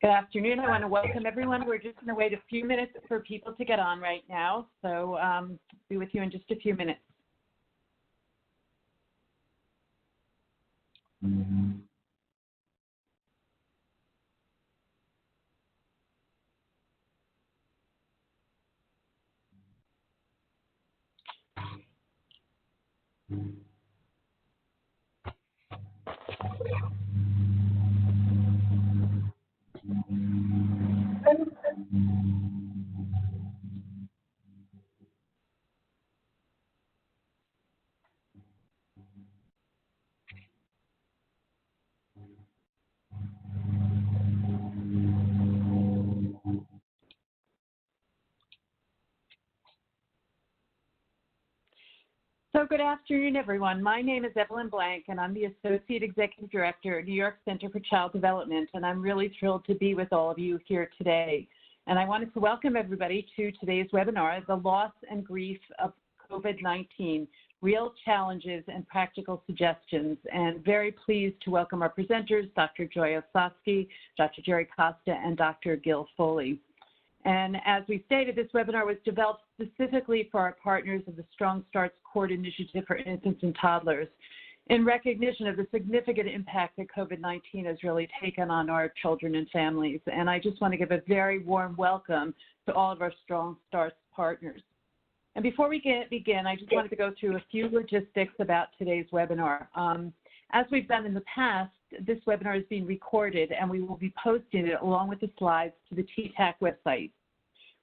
Good afternoon. I want to welcome everyone. We're just going to wait a few minutes for people to get on right now. So be with you in just a few minutes. So good afternoon, everyone. My name is Evelyn Blank, and I'm the Associate Executive Director at New York Center for Child Development, and I'm really thrilled to be with all of you here today. And I wanted to welcome everybody to today's webinar, The Loss and Grief of COVID-19, Real Challenges and Practical Suggestions. And very pleased to welcome our presenters, Dr. Joy Osofsky, Dr. Gerard Costa, and Dr. Gil Foley. And as we stated, this webinar was developed specifically for our partners of the Strong Starts Court Initiative for Infants and Toddlers in recognition of the significant impact that COVID-19 has really taken on our children and families. And I just want to give a very warm welcome to all of our Strong Starts partners. And before we begin, I just wanted to go through a few logistics about today's webinar. As we've done in the past, this webinar is being recorded and we will be posting it along with the slides to the TTAC website.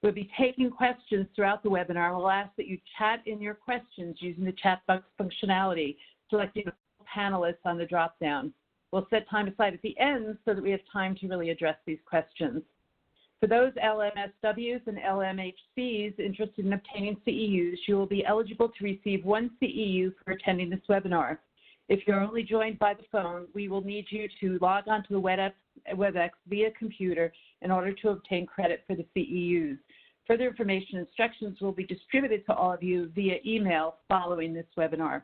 We'll be taking questions throughout the webinar. We'll ask that you chat in your questions using the chat box functionality, selecting panelists on the drop-down. We'll set time aside at the end so that we have time to really address these questions. For those LMSWs and LMHCs interested in obtaining CEUs, you will be eligible to receive 1 CEU for attending this webinar. If you're only joined by the phone, we will need you to log on to the WebEx via computer in order to obtain credit for the CEUs. Further information and instructions will be distributed to all of you via email following this webinar.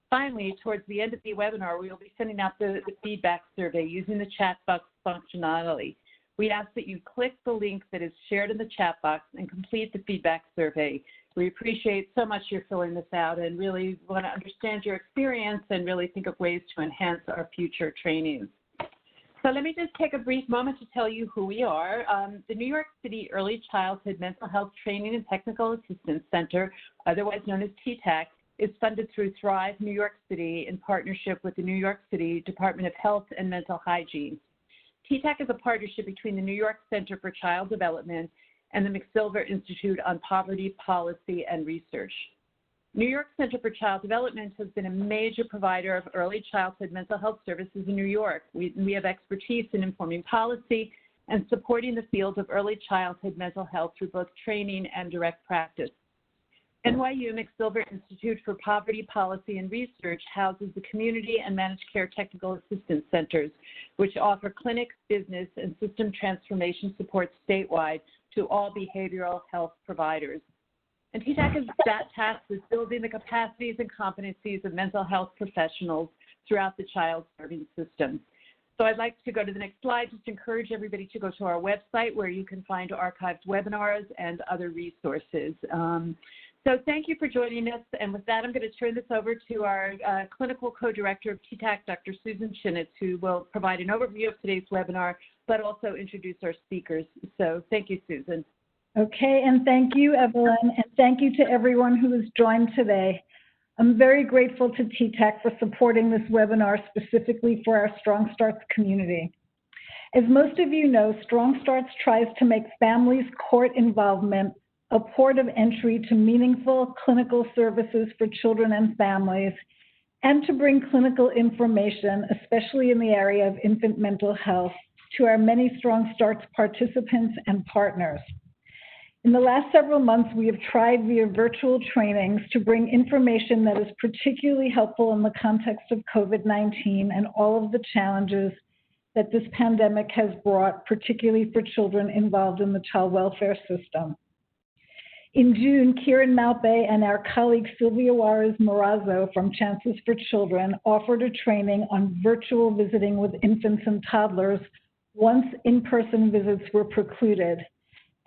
Finally, towards the end of the webinar, we will be sending out the feedback survey using the chat box functionality. We ask that you click the link that is shared in the chat box and complete the feedback survey. We appreciate so much you're filling this out and really want to understand your experience and really think of ways to enhance our future trainings. So let me just take a brief moment to tell you who we are. The New York City Early Childhood Mental Health Training and Technical Assistance Center, otherwise known as TTAC, is funded through Thrive New York City in partnership with the New York City Department of Health and Mental Hygiene. TTAC is a partnership between the New York Center for Child Development and the McSilver Institute on Poverty Policy and Research. New York Center for Child Development has been a major provider of early childhood mental health services in New York. We have expertise in informing policy and supporting the field of early childhood mental health through both training and direct practice. NYU McSilver Institute for Poverty Policy and Research houses the Community and Managed Care Technical Assistance Centers, which offer clinics, business, and system transformation support statewide to all behavioral health providers. And TTAC is tasked with building the capacities and competencies of mental health professionals throughout the child serving system. So I'd like to go to the next slide, just encourage everybody to go to our website where you can find archived webinars and other resources. So thank you for joining us. And with that, I'm going to turn this over to our clinical co-director of TTAC, Dr. Susan Chinitz, who will provide an overview of today's webinar, but also introduce our speakers. So thank you, Susan. Okay, and thank you, Evelyn, and thank you to everyone who has joined today. I'm very grateful to TTAC for supporting this webinar specifically for our Strong Starts community. As most of you know, Strong Starts tries to make families' court involvement a port of entry to meaningful clinical services for children and families, and to bring clinical information, especially in the area of infant mental health, to our many Strong Starts participants and partners. In the last several months, we have tried via virtual trainings to bring information that is particularly helpful in the context of COVID-19 and all of the challenges that this pandemic has brought, particularly for children involved in the child welfare system. In June, Kieran Malpe and our colleague Sylvia Juarez Morazo from Chances for Children offered a training on virtual visiting with infants and toddlers once in-person visits were precluded.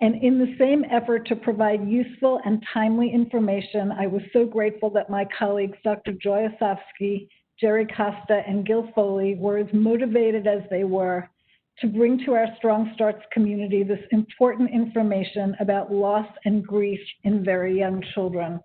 And in the same effort to provide useful and timely information, I was so grateful that my colleagues, Dr. Joy Osofsky, Jerry Costa, and Gil Foley, were as motivated as they were to bring to our Strong Starts community this important information about loss and grief in very young children.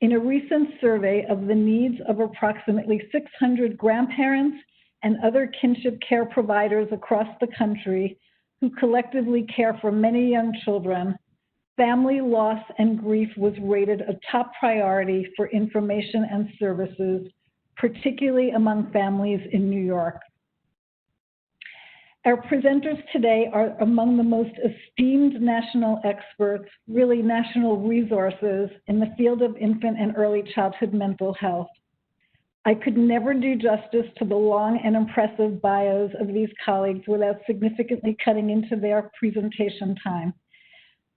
In a recent survey of the needs of approximately 600 grandparents and other kinship care providers across the country who collectively care for many young children, family loss and grief was rated a top priority for information and services, particularly among families in New York. Our presenters today are among the most esteemed national experts, really national resources, in the field of infant and early childhood mental health. I could never do justice to the long and impressive bios of these colleagues without significantly cutting into their presentation time.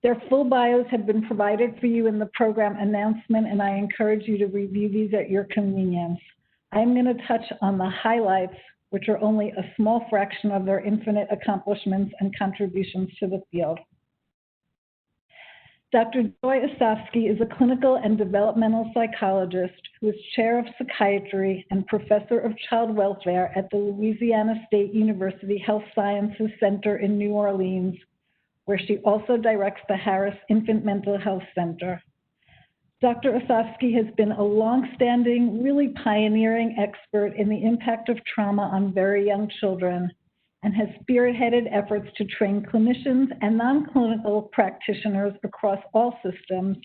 Their full bios have been provided for you in the program announcement, and I encourage you to review these at your convenience. I'm going to touch on the highlights, which are only a small fraction of their infinite accomplishments and contributions to the field. Dr. Joy Osofsky is a clinical and developmental psychologist who is chair of psychiatry and professor of child welfare at the Louisiana State University Health Sciences Center in New Orleans, where she also directs the Harris Infant Mental Health Center. Dr. Osofsky has been a longstanding, really pioneering expert in the impact of trauma on very young children and has spearheaded efforts to train clinicians and non-clinical practitioners across all systems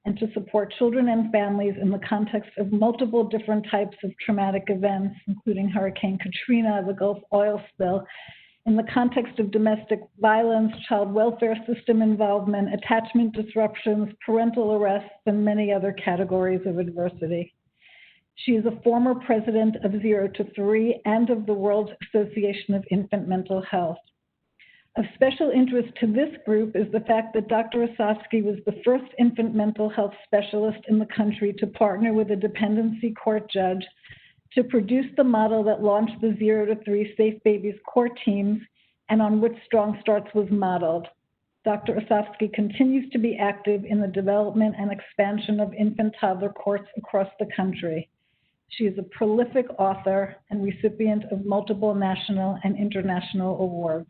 and to support children and families in the context of multiple different types of traumatic events, including Hurricane Katrina, the Gulf oil spill, in the context of domestic violence, child welfare system involvement, attachment disruptions, parental arrests, and many other categories of adversity. She is a former president of 0 to 3 and of the World Association of Infant Mental Health. Of special interest to this group is the fact that Dr. Osofsky was the first infant mental health specialist in the country to partner with a dependency court judge to produce the model that launched the 0 to 3 Safe Babies court teams and on which Strong Starts was modeled. Dr. Osofsky continues to be active in the development and expansion of infant-toddler courts across the country. She is a prolific author and recipient of multiple national and international awards.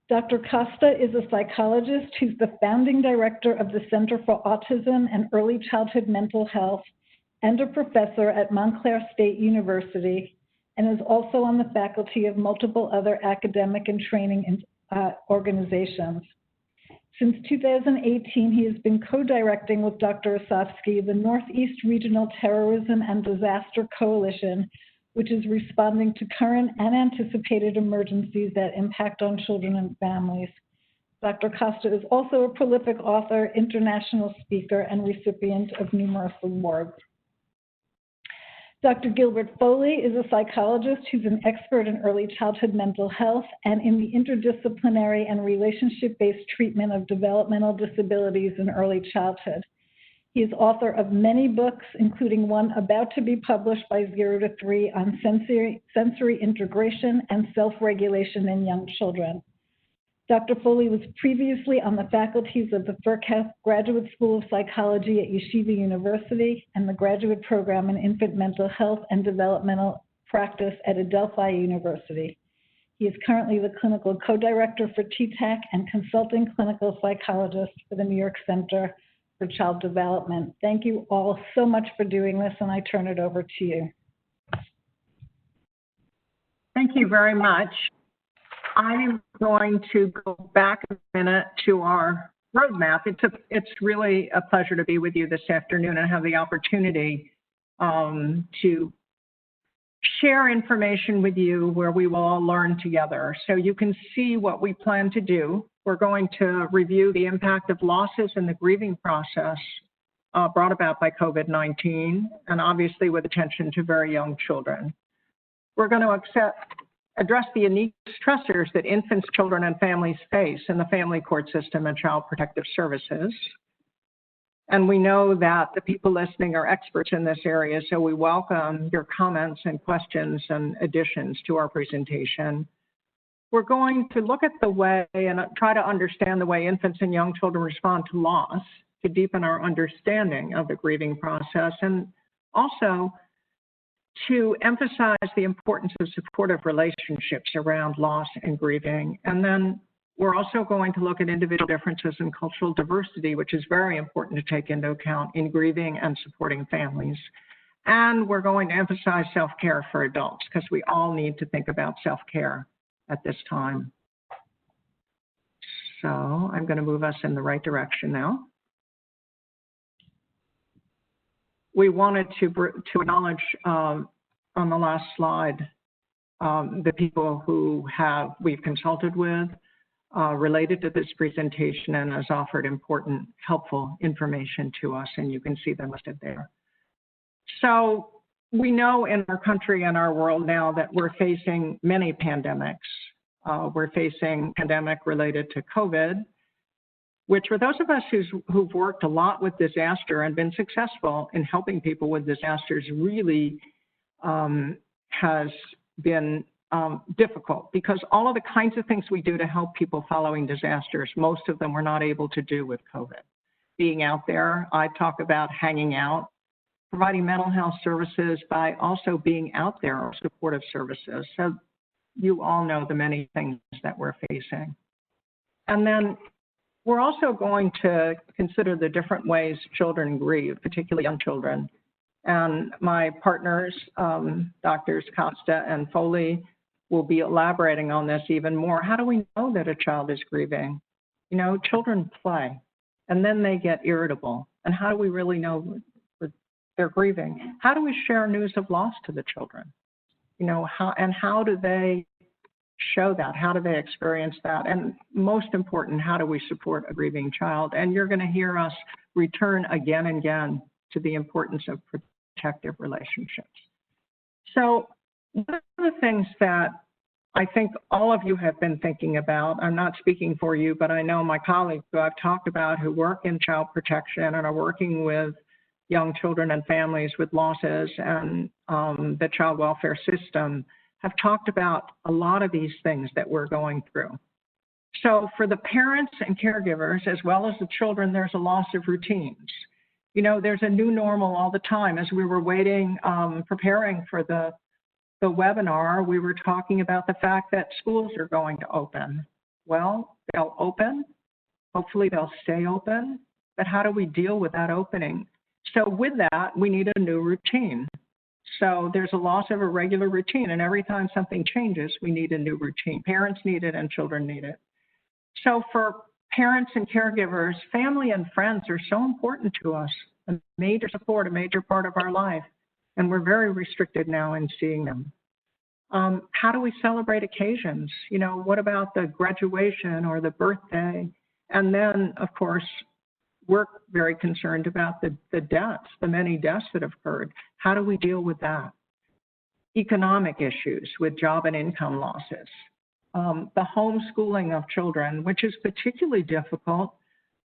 Dr. Costa is a psychologist who's the founding director of the Center for Autism and Early Childhood Mental Health and a professor at Montclair State University, and is also on the faculty of multiple other academic and training organizations. Since 2018, he has been co-directing with Dr. Osofsky the Northeast Regional Terrorism and Disaster Coalition, which is responding to current and anticipated emergencies that impact on children and families. Dr. Costa is also a prolific author, international speaker, and recipient of numerous awards. Dr. Gilbert Foley is a psychologist who's an expert in early childhood mental health and in the interdisciplinary and relationship-based treatment of developmental disabilities in early childhood. He is author of many books, including one about to be published by 0 to 3 on sensory integration and self-regulation in young children. Dr. Foley was previously on the faculties of the Furcast Graduate School of Psychology at Yeshiva University and the Graduate Program in Infant Mental Health and Developmental Practice at Adelphi University. He is currently the clinical co-director for TTAC and consulting clinical psychologist for the New York Center for Child Development. Thank you all so much for doing this, and I turn it over to you. Thank you very much. I'm going to go back a minute to our roadmap. It's really a pleasure to be with you this afternoon and have the opportunity to share information with you where we will all learn together. So you can see what we plan to do. We're going to review the impact of losses in the grieving process brought about by COVID-19, and obviously with attention to very young children. We're going to address the unique stressors that infants, children, and families face in the family court system and child protective services. And we know that the people listening are experts in this area, so we welcome your comments and questions and additions to our presentation. We're going to look at the way and try to understand the way infants and young children respond to loss to deepen our understanding of the grieving process, and also to emphasize the importance of supportive relationships around loss and grieving. And then we're also going to look at individual differences in cultural diversity, which is very important to take into account in grieving and supporting families. And we're going to emphasize self-care for adults, because we all need to think about self-care at this time. So I'm going to move us in the right direction now. We wanted to acknowledge on the last slide the people who we've consulted with related to this presentation and has offered important, helpful information to us, and you can see them listed there. So we know in our country and our world now that we're facing many pandemics. We're facing a pandemic related to COVID, which for those of us who've worked a lot with disaster and been successful in helping people with disasters really has been difficult, because all of the kinds of things we do to help people following disasters, most of them we're not able to do with COVID. Being out there, I talk about hanging out, providing mental health services by also being out there, or supportive services. So you all know the many things that we're facing. And then we're also going to consider the different ways children grieve, particularly young children. And my partners, Doctors Costa and Foley, will be elaborating on this even more. How do we know that a child is grieving? You know, children play, and then they get irritable. And how do we really know they're grieving? How do we share news of loss to the children? You know, how do they show that? How do they experience that? And most important, how do we support a grieving child? And you're going to hear us return again and again to the importance of protective relationships. So one of the things that I think all of you have been thinking about, I'm not speaking for you, but I know my colleagues who I've talked about who work in child protection and are working with young children and families with losses and the child welfare system have talked about a lot of these things that we're going through. So for the parents and caregivers, as well as the children, there's a loss of routines. You know, there's a new normal all the time. As we were waiting, preparing for the webinar, we were talking about the fact that schools are going to open. Well, they'll open. Hopefully they'll stay open. But how do we deal with that opening? So with that, we need a new routine. So there's a loss of a regular routine, and every time something changes, we need a new routine. Parents need it and children need it. So for parents and caregivers, family and friends are so important to us, a major support, a major part of our life, and we're very restricted now in seeing them. How do we celebrate occasions? You know, what about the graduation or the birthday? And then, of course, we're very concerned about the deaths, the many deaths that have occurred. How do we deal with that? Economic issues with job and income losses. The homeschooling of children, which is particularly difficult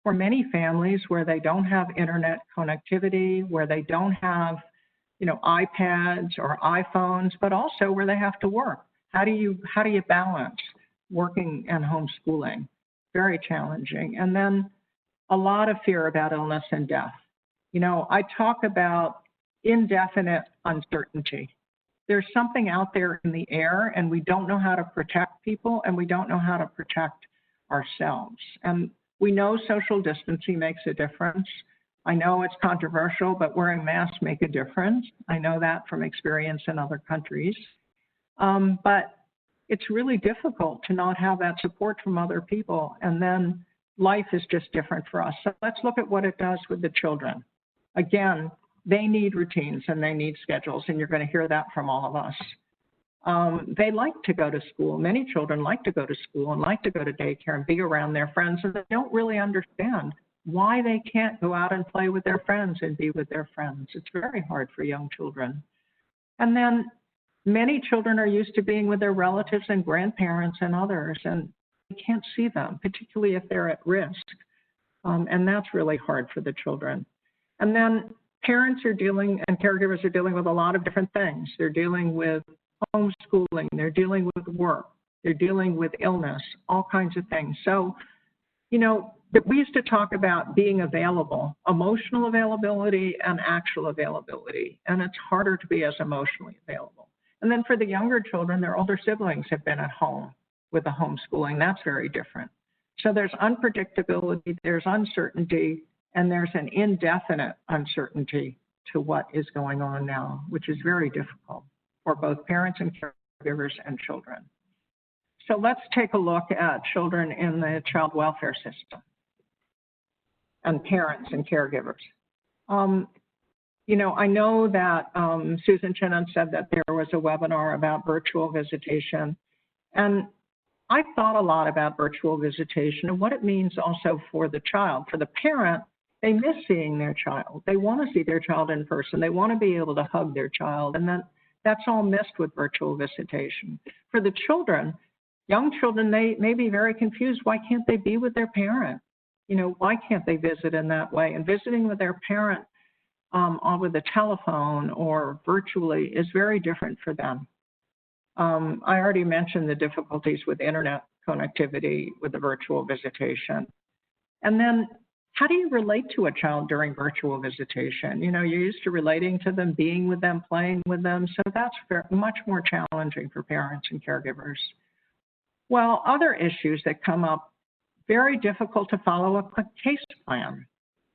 for many families where they don't have internet connectivity, where they don't have, you know, iPads or iPhones, but also where they have to work. How do you balance working and homeschooling? Very challenging. And then a lot of fear about illness and death. You know, I talk about indefinite uncertainty. There's something out there in the air, and we don't know how to protect people, and we don't know how to protect ourselves. And we know social distancing makes a difference. I know it's controversial, but wearing masks make a difference. I know that from experience in other countries. But it's really difficult to not have that support from other people, and then life is just different for us. So let's look at what it does with the children. Again, they need routines and they need schedules, and you're going to hear that from all of us. They like to go to school. Many children like to go to school and like to go to daycare and be around their friends, and they don't really understand why they can't go out and play with their friends and be with their friends. It's very hard for young children. And then many children are used to being with their relatives and grandparents and others, and we can't see them, particularly if they're at risk. And that's really hard for the children. And then parents are dealing and caregivers are dealing with a lot of different things. They're dealing with homeschooling, they're dealing with work, they're dealing with illness, all kinds of things. So, you know, we used to talk about being available, emotional availability and actual availability, and it's harder to be as emotionally available. And then for the younger children, their older siblings have been at home with the homeschooling. That's very different. So there's unpredictability, there's uncertainty, and there's an indefinite uncertainty to what is going on now, which is very difficult for both parents and caregivers and children. So let's take a look at children in the child welfare system and parents and caregivers. You know, I know that Susan Chinitz said that there was a webinar about virtual visitation, and I thought a lot about virtual visitation and what it means also for the child. For the parent, they miss seeing their child. They want to see their child in person. They want to be able to hug their child, and that's all missed with virtual visitation. For the children, young children, they may be very confused. Why can't they be with their parent? You know, why can't they visit in that way? And visiting with their parent with a telephone or virtually is very different for them. I already mentioned the difficulties with internet connectivity with the virtual visitation. And then how do you relate to a child during virtual visitation? You know, you're used to relating to them, being with them, playing with them. So that's much more challenging for parents and caregivers. Well, other issues that come up, very difficult to follow a case plan.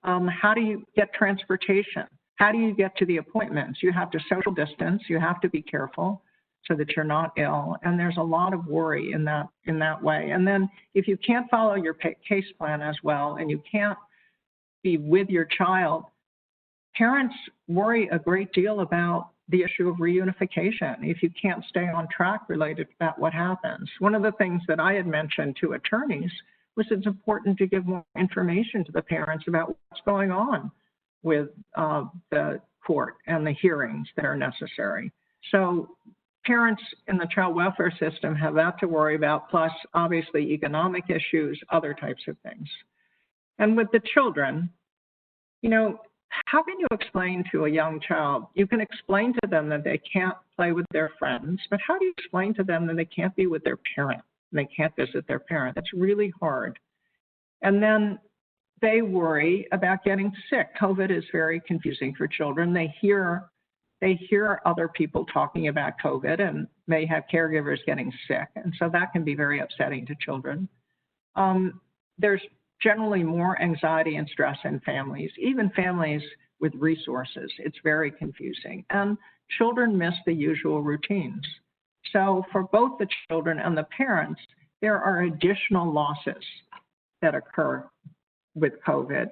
How do you get transportation? How do you get to the appointments? You have to social distance. You have to be careful so that you're not ill. And there's a lot of worry in that way. And then if you can't follow your case plan as well and you can't be with your child, parents worry a great deal about the issue of reunification if you can't stay on track related to that, what happens. One of the things that I had mentioned to attorneys was it's important to give more information to the parents about what's going on with the court and the hearings that are necessary. So parents in the child welfare system have that to worry about, plus obviously economic issues, other types of things. And with the children, you know, how can you explain to a young child? You can explain to them that they can't play with their friends, but how do you explain to them that they can't be with their parent and they can't visit their parent? That's really hard. And then they worry about getting sick. COVID is very confusing for children. They hear other people talking about COVID and may have caregivers getting sick, and so that can be very upsetting to children. There's generally more anxiety and stress in families, even families with resources. It's very confusing. And children miss the usual routines. So for both the children and the parents, there are additional losses that occur with COVID,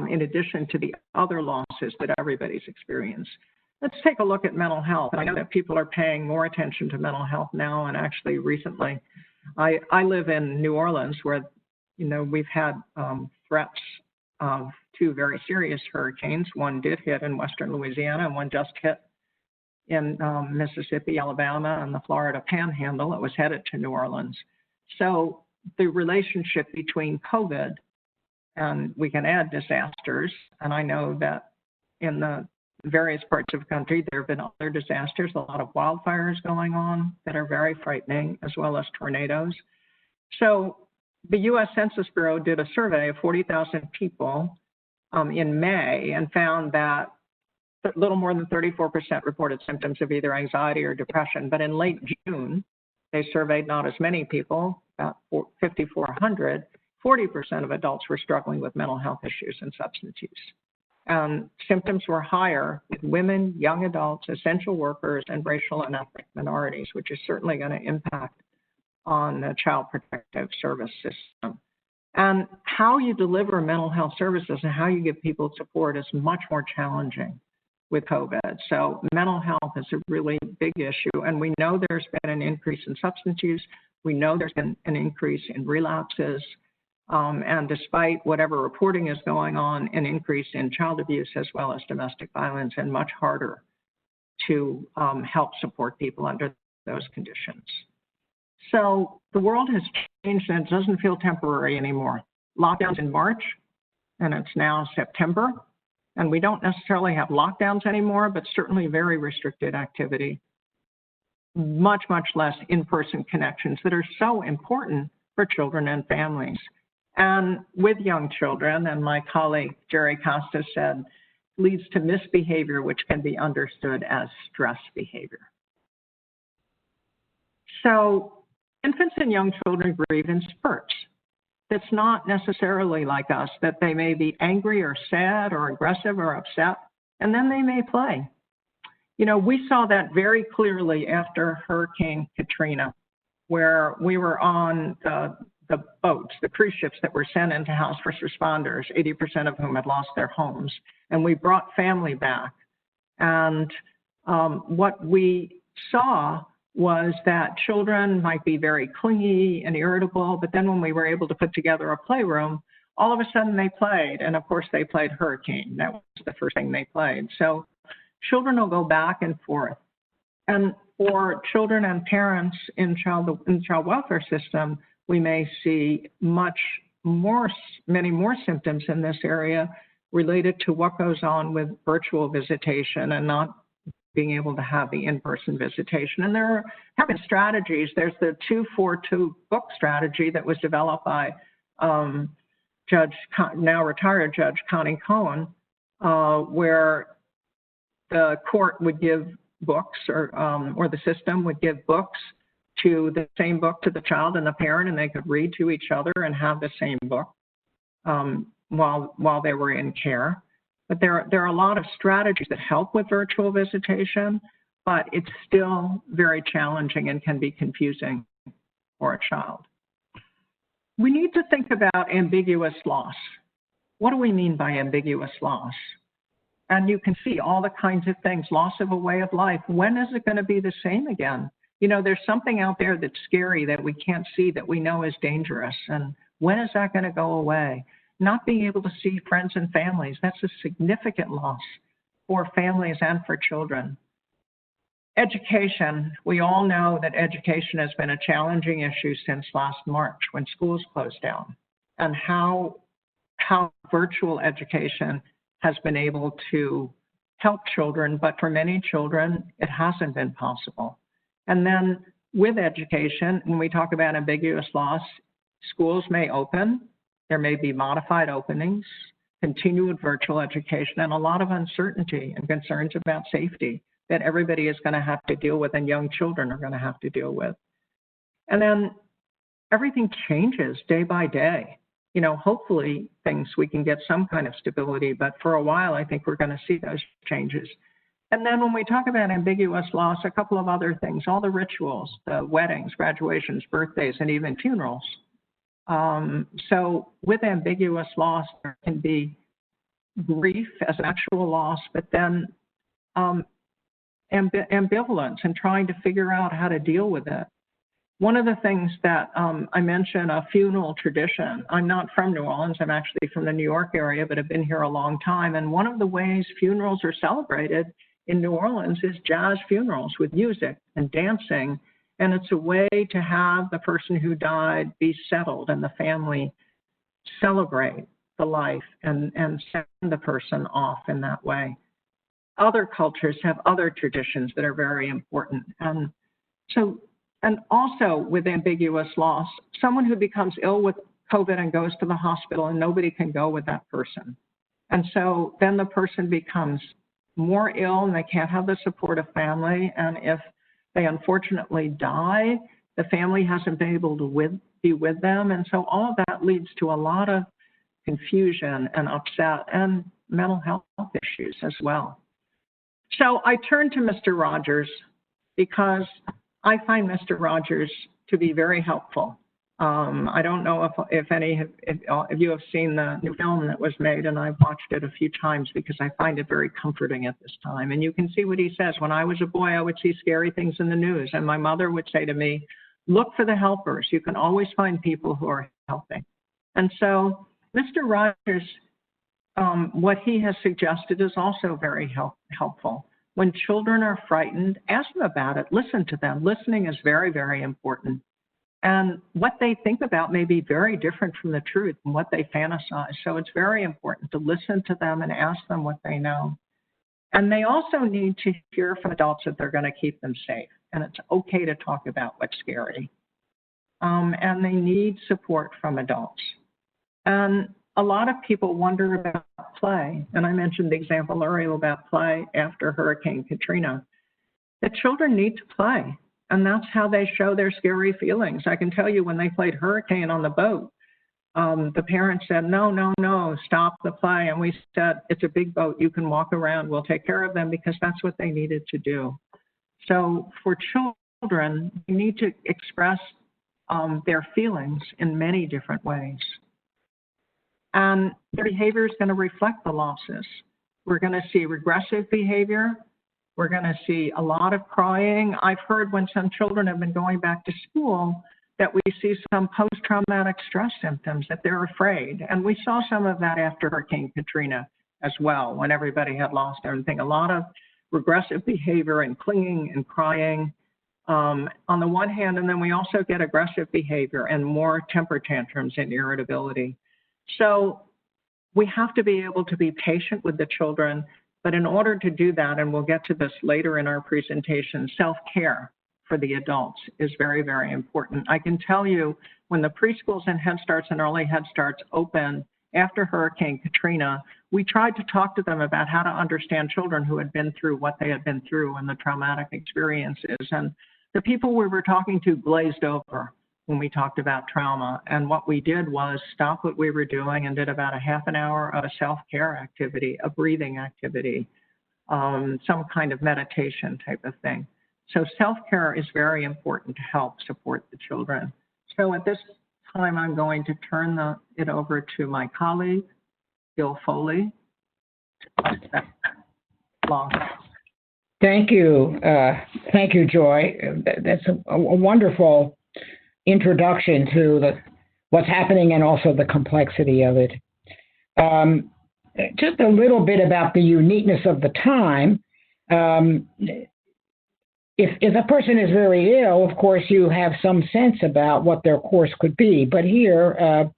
in addition to the other losses that everybody's experienced. Let's take a look at mental health. I know that people are paying more attention to mental health now, and actually recently, I live in New Orleans where, you know, we've had threats of two very serious hurricanes. One did hit in western Louisiana, and one just hit in Mississippi, Alabama, and the Florida Panhandle. It was headed to New Orleans. So the relationship between COVID and we can add disasters, and I know that in the various parts of the country, there have been other disasters, a lot of wildfires going on that are very frightening, as well as tornadoes. So the U.S. Census Bureau did a survey of 40,000 people in May and found that a little more than 34% reported symptoms of either anxiety or depression. But in late June, they surveyed not as many people, about 5,400. 40% of adults were struggling with mental health issues and substance use. Symptoms were higher with women, young adults, essential workers, and racial and ethnic minorities, which is certainly going to impact on the child protective service system. And how you deliver mental health services and how you give people support is much more challenging with COVID. So mental health is a really big issue, and we know there's been an increase in substance use. We know there's been an increase in relapses. And despite whatever reporting is going on, an increase in child abuse as well as domestic violence, and much harder to help support people under those conditions. So the world has changed and it doesn't feel temporary anymore. Lockdowns in March and it's now September, and we don't necessarily have lockdowns anymore, but certainly very restricted activity. Much, much less in-person connections that are so important for children and families. And with young children, and my colleague Jerry Costa said, leads to misbehavior, which can be understood as stress behavior. So infants and young children grieve in spurts. It's not necessarily like us, that they may be angry or sad or aggressive or upset, and then they may play. You know, we saw that very clearly after Hurricane Katrina, where we were on the boats, the cruise ships that were sent into house first responders, 80% of whom had lost their homes, and we brought family back. And what we saw was that children might be very clingy and irritable, but then when we were able to put together a playroom, all of a sudden they played, and of course they played Hurricane. That was the first thing they played. So children will go back and forth. And for children and parents in the child welfare system, we may see many more symptoms in this area related to what goes on with virtual visitation and not being able to have the in-person visitation. And there have been strategies. There's the 2-4-2 book strategy that was developed by now retired Judge Connie Cohen, where the court would give books or the system would give books to the same book to the child and the parent, and they could read to each other and have the same book while they were in care. But there are a lot of strategies that help with virtual visitation, but it's still very challenging and can be confusing for a child. We need to think about ambiguous loss. What do we mean by ambiguous loss? And you can see all the kinds of things, loss of a way of life. When is it going to be the same again? You know, there's something out there that's scary that we can't see that we know is dangerous. And when is that going to go away? Not being able to see friends and families, that's a significant loss for families and for children. Education, we all know that education has been a challenging issue since last March when schools closed down, and how virtual education has been able to help children, but for many children, it hasn't been possible. And then with education, when we talk about ambiguous loss, schools may open, there may be modified openings, continued virtual education, and a lot of uncertainty and concerns about safety that everybody is going to have to deal with and young children are going to have to deal with. And then everything changes day by day. You know, hopefully we can get some kind of stability, but for a while, I think we're going to see those changes. And then when we talk about ambiguous loss, a couple of other things, all the rituals, the weddings, graduations, birthdays, and even funerals. So with ambiguous loss, there can be grief as an actual loss, but then ambivalence and trying to figure out how to deal with it. One of the things that I mentioned, a funeral tradition. I'm not from New Orleans. I'm actually from the New York area, but I've been here a long time. And one of the ways funerals are celebrated in New Orleans is jazz funerals with music and dancing. And it's a way to have the person who died be settled and the family celebrate the life and send the person off in that way. Other cultures have other traditions that are very important. And also with ambiguous loss, someone who becomes ill with COVID and goes to the hospital and nobody can go with that person. And so then the person becomes more ill and they can't have the support of family. And if they unfortunately die, the family hasn't been able to be with them. And so all of that leads to a lot of confusion and upset and mental health issues as well. So I turned to Mr. Rogers because I find Mr. Rogers to be very helpful. I don't know if any of you have seen the new film that was made, and I've watched it a few times because I find it very comforting at this time. And you can see what he says. When I was a boy, I would see scary things in the news, and my mother would say to me, look for the helpers. You can always find people who are helping. And so Mr. Rogers, what he has suggested is also very helpful. When children are frightened, ask them about it. Listen to them. Listening is very, very important. And what they think about may be very different from the truth and what they fantasize. So it's very important to listen to them and ask them what they know. And they also need to hear from adults that they're going to keep them safe. And it's okay to talk about what's scary. And they need support from adults. And a lot of people wonder about play. And I mentioned the example earlier about play after Hurricane Katrina. The children need to play. And that's how they show their scary feelings. I can tell you when they played Hurricane on the boat, the parents said, no, stop the play. And we said, it's a big boat. You can walk around. We'll take care of them, because that's what they needed to do. So for children, you need to express their feelings in many different ways. And their behavior is going to reflect the losses. We're going to see regressive behavior. We're going to see a lot of crying. I've heard when some children have been going back to school that we see some post-traumatic stress symptoms, that they're afraid. And we saw some of that after Hurricane Katrina as well, when everybody had lost everything. A lot of regressive behavior and clinging and crying on the one hand, and then we also get aggressive behavior and more temper tantrums and irritability. So we have to be able to be patient with the children. But in order to do that, and we'll get to this later in our presentation, self-care for the adults is very, very important. I can tell you when the preschools and Head Starts and early Head Starts opened after Hurricane Katrina, we tried to talk to them about how to understand children who had been through what they had been through and the traumatic experiences. And the people we were talking to glazed over when we talked about trauma. And what we did was stop what we were doing and did about a half an hour of a self-care activity, a breathing activity, some kind of meditation type of thing. So self-care is very important to help support the children. So at this time, I'm going to turn it over to my colleague, Gil Foley. Thank you. Thank you, Joy. That's a wonderful introduction to what's happening and also the complexity of it. Just a little bit about the uniqueness of the time. If a person is very ill, of course, you have some sense about what their course could be. But here,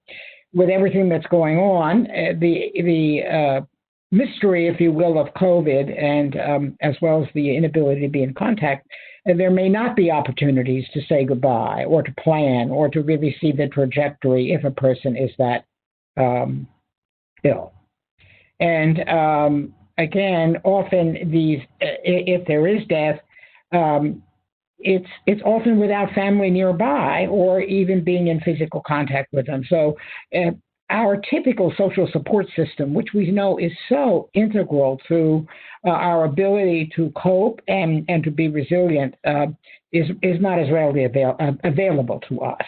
with everything that's going on, the mystery, if you will, of COVID, and as well as the inability to be in contact, there may not be opportunities to say goodbye or to plan or to really see the trajectory if a person is that ill. And again, often if there is death, it's often without family nearby or even being in physical contact with them. So our typical social support system, which we know is so integral to our ability to cope and to be resilient, is not as readily available to us.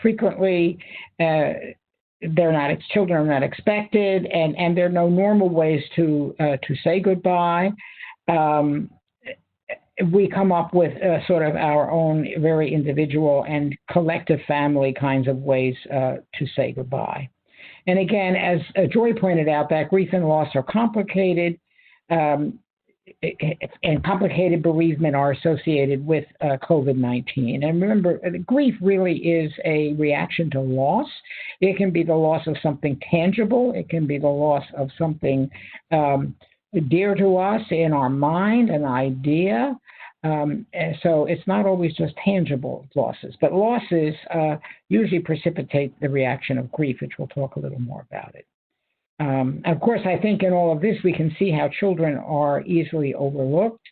Frequently, children are not expected, and there are no normal ways to say goodbye. We come up with sort of our own very individual and collective family kinds of ways to say goodbye. And again, as Joy pointed out, that grief and loss are complicated, and complicated bereavement are associated with COVID-19. And remember, grief really is a reaction to loss. It can be the loss of something tangible. It can be the loss of something dear to us in our mind, an idea. So it's not always just tangible losses, but losses usually precipitate the reaction of grief, which we'll talk a little more about it. Of course, I think in all of this, we can see how children are easily overlooked.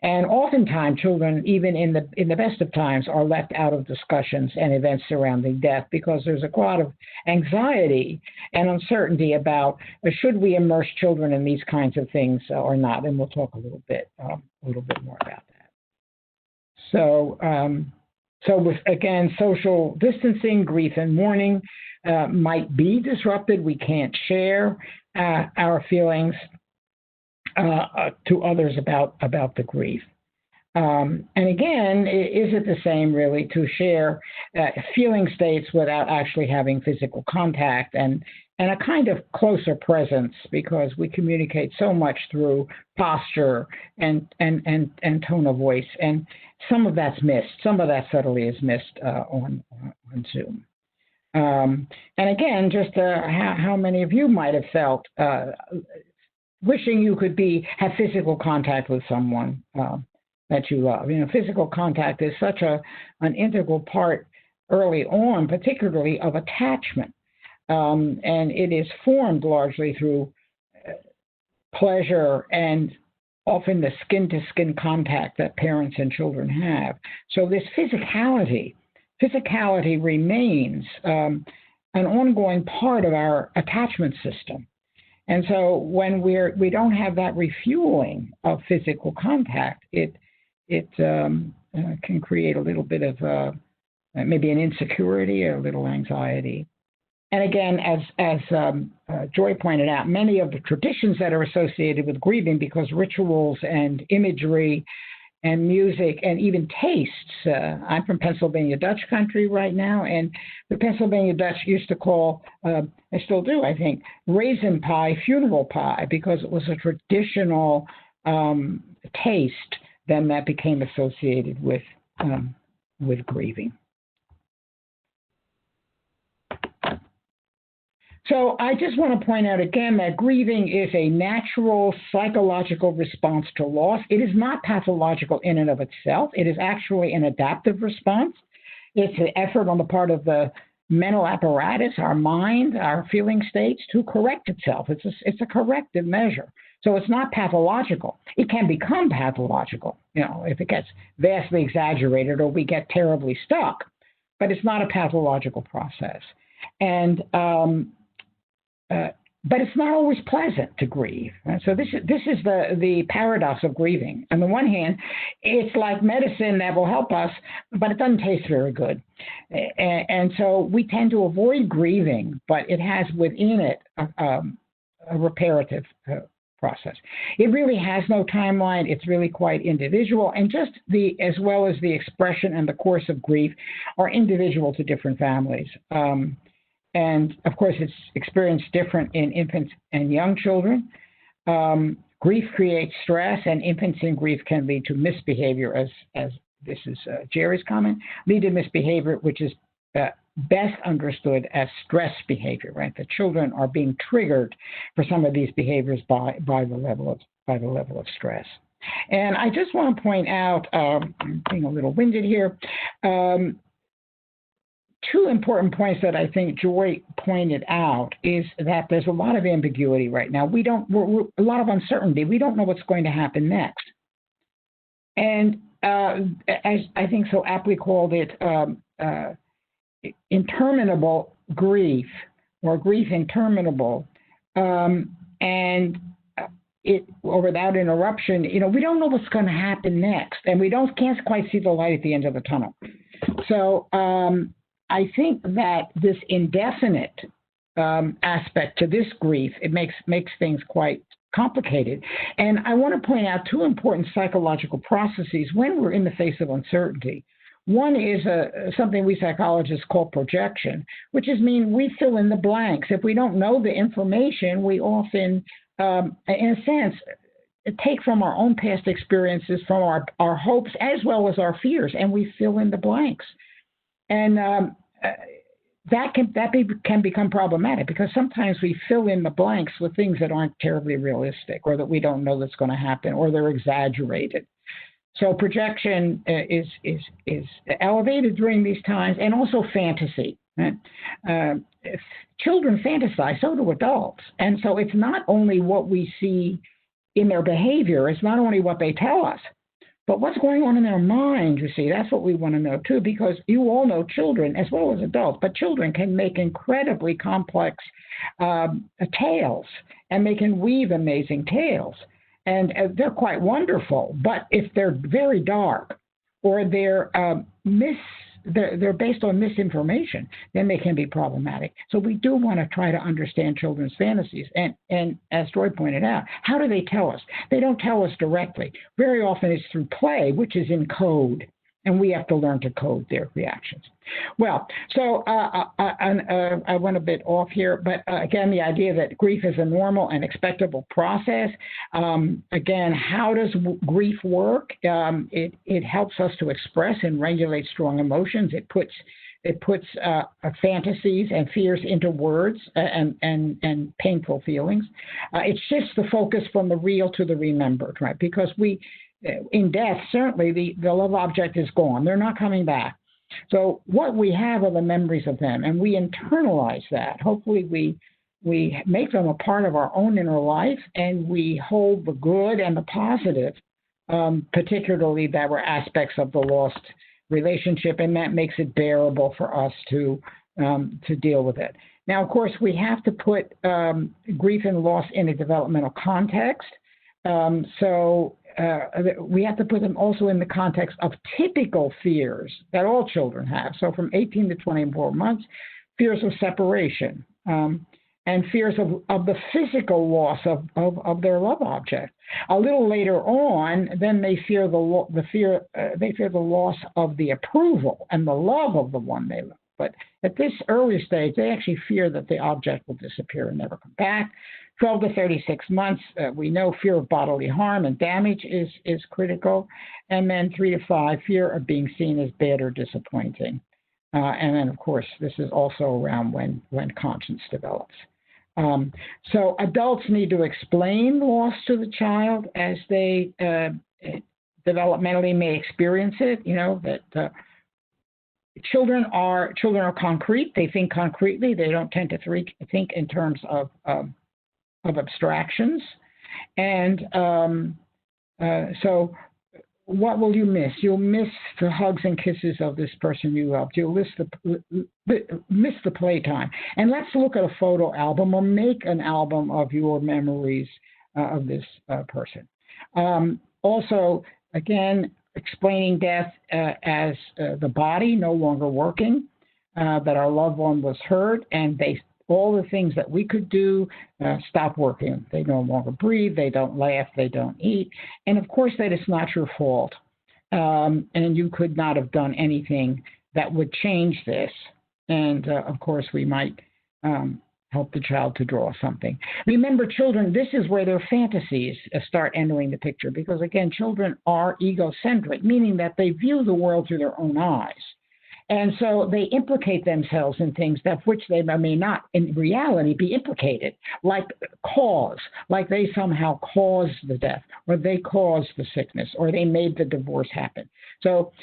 And oftentimes, children, even in the best of times, are left out of discussions and events surrounding death because there's a lot of anxiety and uncertainty about should we immerse children in these kinds of things or not. And we'll talk a little bit more about that. So with, again, social distancing, grief and mourning might be disrupted. We can't share our feelings to others about the grief. And again, is it the same really to share feeling states without actually having physical contact? And and a kind of closer presence, because we communicate so much through posture and tone of voice, and some of that's missed. Some of that subtly is missed on Zoom. And again, just how many of you might have felt wishing you could have physical contact with someone that you love. You know, physical contact is such an integral part early on, particularly of attachment. And it is formed largely through pleasure and often the skin-to-skin contact that parents and children have. So this physicality remains an ongoing part of our attachment system. And so when we don't have that refueling of physical contact, it can create a little bit of maybe an insecurity or a little anxiety. And again, as Joy pointed out, many of the traditions that are associated with grieving, because rituals and imagery and music and even tastes. I'm from Pennsylvania Dutch country right now, and the Pennsylvania Dutch used to call, I still do, I think, raisin pie funeral pie, because it was a traditional taste then that became associated with grieving. So I just want to point out again that grieving is a natural psychological response to loss. It is not pathological in and of itself. It is actually an adaptive response. It's an effort on the part of the mental apparatus, our mind, our feeling states, to correct itself. It's a corrective measure. So it's not pathological. It can become pathological, you know, if it gets vastly exaggerated or we get terribly stuck, but it's not a pathological process. And but it's not always pleasant to grieve. Right? So this is the paradox of grieving. On the one hand, it's like medicine that will help us, but it doesn't taste very good. And so we tend to avoid grieving, but it has within it a reparative process. It really has no timeline. It's really quite individual, and just as well as the expression and the course of grief are individual to different families. And of course, it's experienced different in infants and young children. Grief creates stress, and infants in grief can lead to misbehavior, as this is Jerry's comment, lead to misbehavior, which is best understood as stress behavior, right? The children are being triggered for some of these behaviors by the level of stress. And I just want to point out, I'm being a little winded here, two important points that I think Joy pointed out is that there's a lot of ambiguity right now. We're a lot of uncertainty. We don't know what's going to happen next. And as I think so aptly called it, interminable grief, or grief interminable, and or without interruption, you know, we don't know what's going to happen next, and we can't quite see the light at the end of the tunnel. So I think that this indefinite aspect to this grief, it makes things quite complicated. And I want to point out two important psychological processes when we're in the face of uncertainty. One is something we psychologists call projection, which is we fill in the blanks. If we don't know the information, we often, in a sense, take from our own past experiences, from our hopes as well as our fears, and we fill in the blanks. And that can become problematic, because sometimes we fill in the blanks with things that aren't terribly realistic, or that we don't know that's going to happen, or they're exaggerated. So projection is elevated during these times, and also fantasy. Right? Children fantasize, so do adults. And so it's not only what we see in their behavior, it's not only what they tell us, but what's going on in their mind, you see, that's what we want to know too, because you all know children as well as adults, but children can make incredibly complex tales, and they can weave amazing tales. And they're quite wonderful, but if they're very dark, or they're based on misinformation, then they can be problematic. So we do want to try to understand children's fantasies. And as Joy pointed out, how do they tell us? They don't tell us directly. Very often it's through play, which is in code. and we have to learn to code their reactions. Well, so I went a bit off here, but again, the idea that grief is a normal and expectable process. Again, how does grief work? It helps us to express and regulate strong emotions. It puts fantasies and fears into words and painful feelings. It shifts the focus from the real to the remembered, right? Because in death, certainly the love object is gone. They're not coming back. So what we have are the memories of them, and we internalize that. Hopefully we make them a part of our own inner life, and we hold the good and the positive, particularly that were aspects of the lost relationship, and that makes it bearable for us to deal with it. Now, of course, we have to put grief and loss in a developmental context. We have to put them also in the context of typical fears that all children have. So from 18 to 24 months, fears of separation and fears of the physical loss of their love object. A little later on, then they fear the loss of the approval and the love of the one they love. But at this early stage, they actually fear that the object will disappear and never come back. 12 to 36 months, we know fear of bodily harm and damage is critical. And then 3 to 5, fear of being seen as bad or disappointing. And then, of course, this is also around when conscience develops. So adults need to explain loss to the child as they developmentally may experience it. You know, that children are concrete. They think concretely. They don't tend to think in terms of abstractions. And so what will you miss? You'll miss the hugs and kisses of this person you loved. You'll miss the playtime. And let's look at a photo album or make an album of your memories of this person. Also, again, explaining death as the body no longer working, that our loved one was hurt, and all the things that we could do stop working. They no longer breathe, they don't laugh, they don't eat. And of course, that is not your fault. And you could not have done anything that would change this. And of course, we might help the child to draw something. Remember, children, this is where their fantasies start entering the picture, because again, children are egocentric, meaning that they view the world through their own eyes. And so they implicate themselves in things that which they may not in reality be implicated, like cause, like they somehow caused the death, or they caused the sickness, or they made the divorce happen. So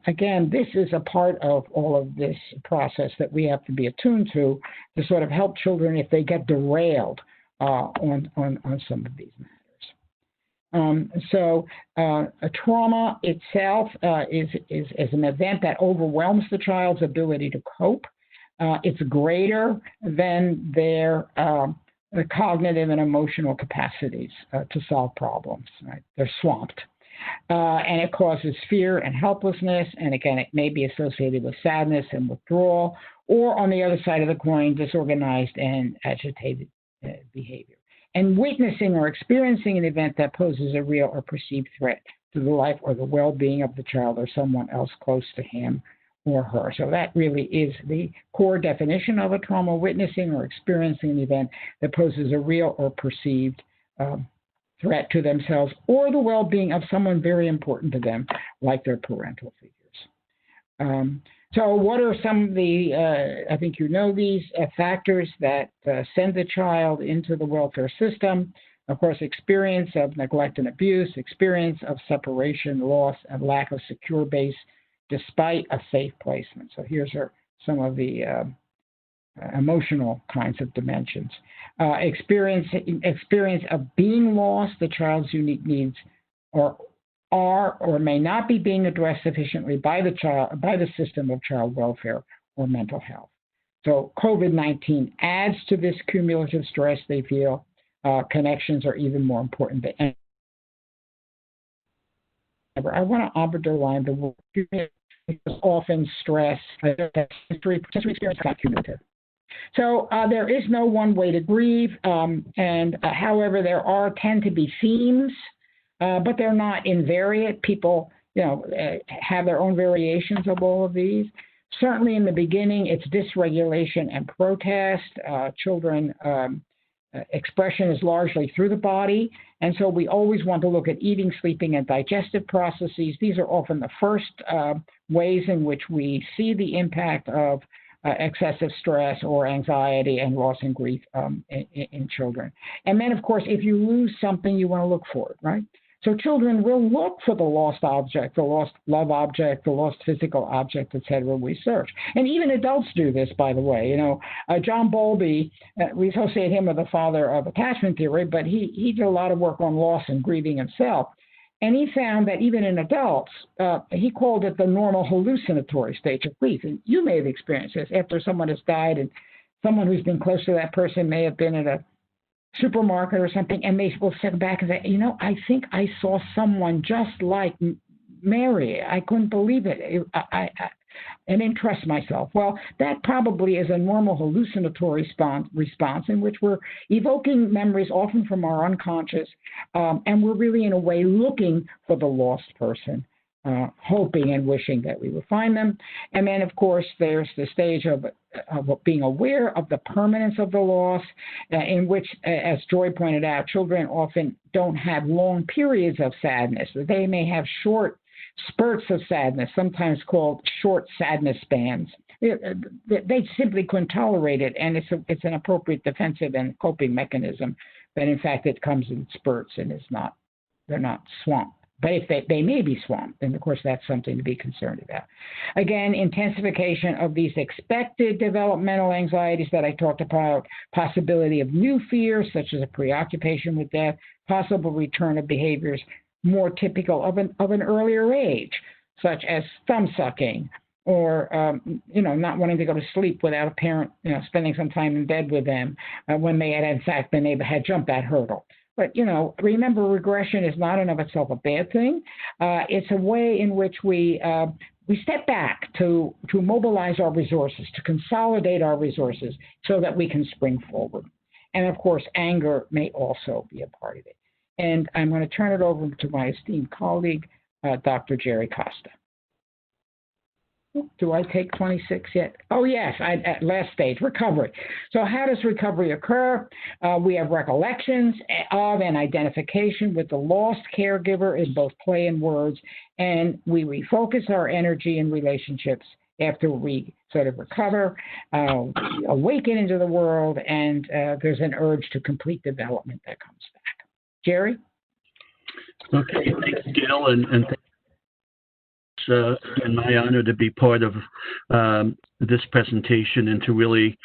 again, this is a part of all of this process that we have to be attuned to sort of help children if they get derailed on some of these matters. A trauma itself is an event that overwhelms the child's ability to cope. It's greater than their cognitive and emotional capacities to solve problems. Right? They're swamped. And it causes fear and helplessness. And again, it may be associated with sadness and withdrawal, or on the other side of the coin, disorganized and agitated behavior. And witnessing or experiencing an event that poses a real or perceived threat to the life or the well-being of the child or someone else close to him or her. So that really is the core definition of a trauma: witnessing or experiencing an event that poses a real or perceived threat to themselves or the well-being of someone very important to them, like their parental figures. So what are some of the, I think you know these factors that send the child into the welfare system? Of course, experience of neglect and abuse, experience of separation, loss, and lack of secure base despite a safe placement. So here's some of the emotional kinds of dimensions. Experience of being lost, the child's unique needs are or may not be being addressed sufficiently by the system of child welfare or mental health. So COVID-19 adds to this cumulative stress they feel. Connections are even more important than ever. I want to underline the word cumulative, because often stress, sensory experience is not cumulative. So there is no one way to grieve, however, there tend to be themes, but they're not invariant. People have their own variations of all of these. Certainly in the beginning, it's dysregulation and protest. Children expression is largely through the body, and so we always want to look at eating, sleeping, and digestive processes. These are often the first ways in which we see the impact of excessive stress or anxiety and loss and grief in children. And then, of course, if you lose something, you want to look for it, right? So children will look for the lost object, the lost love object, the lost physical object, et cetera, we search. And even adults do this, by the way. John Bowlby, we associate him with the father of attachment theory, but he did a lot of work on loss and grieving himself. And he found that even in adults, he called it the normal hallucinatory stage of grief. And you may have experienced this after someone has died, and someone who's been close to that person may have been at a supermarket or something, and they will sit back and say, I think I saw someone just like Mary. I couldn't believe it. I didn't trust myself. Well, that probably is a normal hallucinatory response in which we're evoking memories often from our unconscious, and we're really, in a way, looking for the lost person, hoping and wishing that we would find them. And then, of course, there's the stage of being aware of the permanence of the loss, in which, as Joy pointed out, children often don't have long periods of sadness. They may have short spurts of sadness, sometimes called short sadness spans. They simply couldn't tolerate it, and it's an appropriate defensive and coping mechanism. But in fact, it comes in spurts, and they're not swamped. But if they may be swamped, then of course that's something to be concerned about. Again, intensification of these expected developmental anxieties that I talked about, possibility of new fears such as a preoccupation with death, possible return of behaviors more typical of an earlier age, such as thumb sucking, or not wanting to go to sleep without a parent spending some time in bed with them when they had in fact been able to jump that hurdle. But, remember, regression is not in of itself a bad thing. It's a way in which we step back to mobilize our resources, to consolidate our resources so that we can spring forward. And, of course, anger may also be a part of it. And I'm going to turn it over to my esteemed colleague, Dr. Jerry Costa. Do I take 26 yet? Oh, yes, at last stage, recovery. So how does recovery occur? We have recollections of and identification with the lost caregiver in both play and words, and we refocus our energy and relationships after we sort of recover, awaken into the world, and there's an urge to complete development that comes back. Jerry? Okay, thanks, Gail, and it's been my honor to be part of this presentation and to really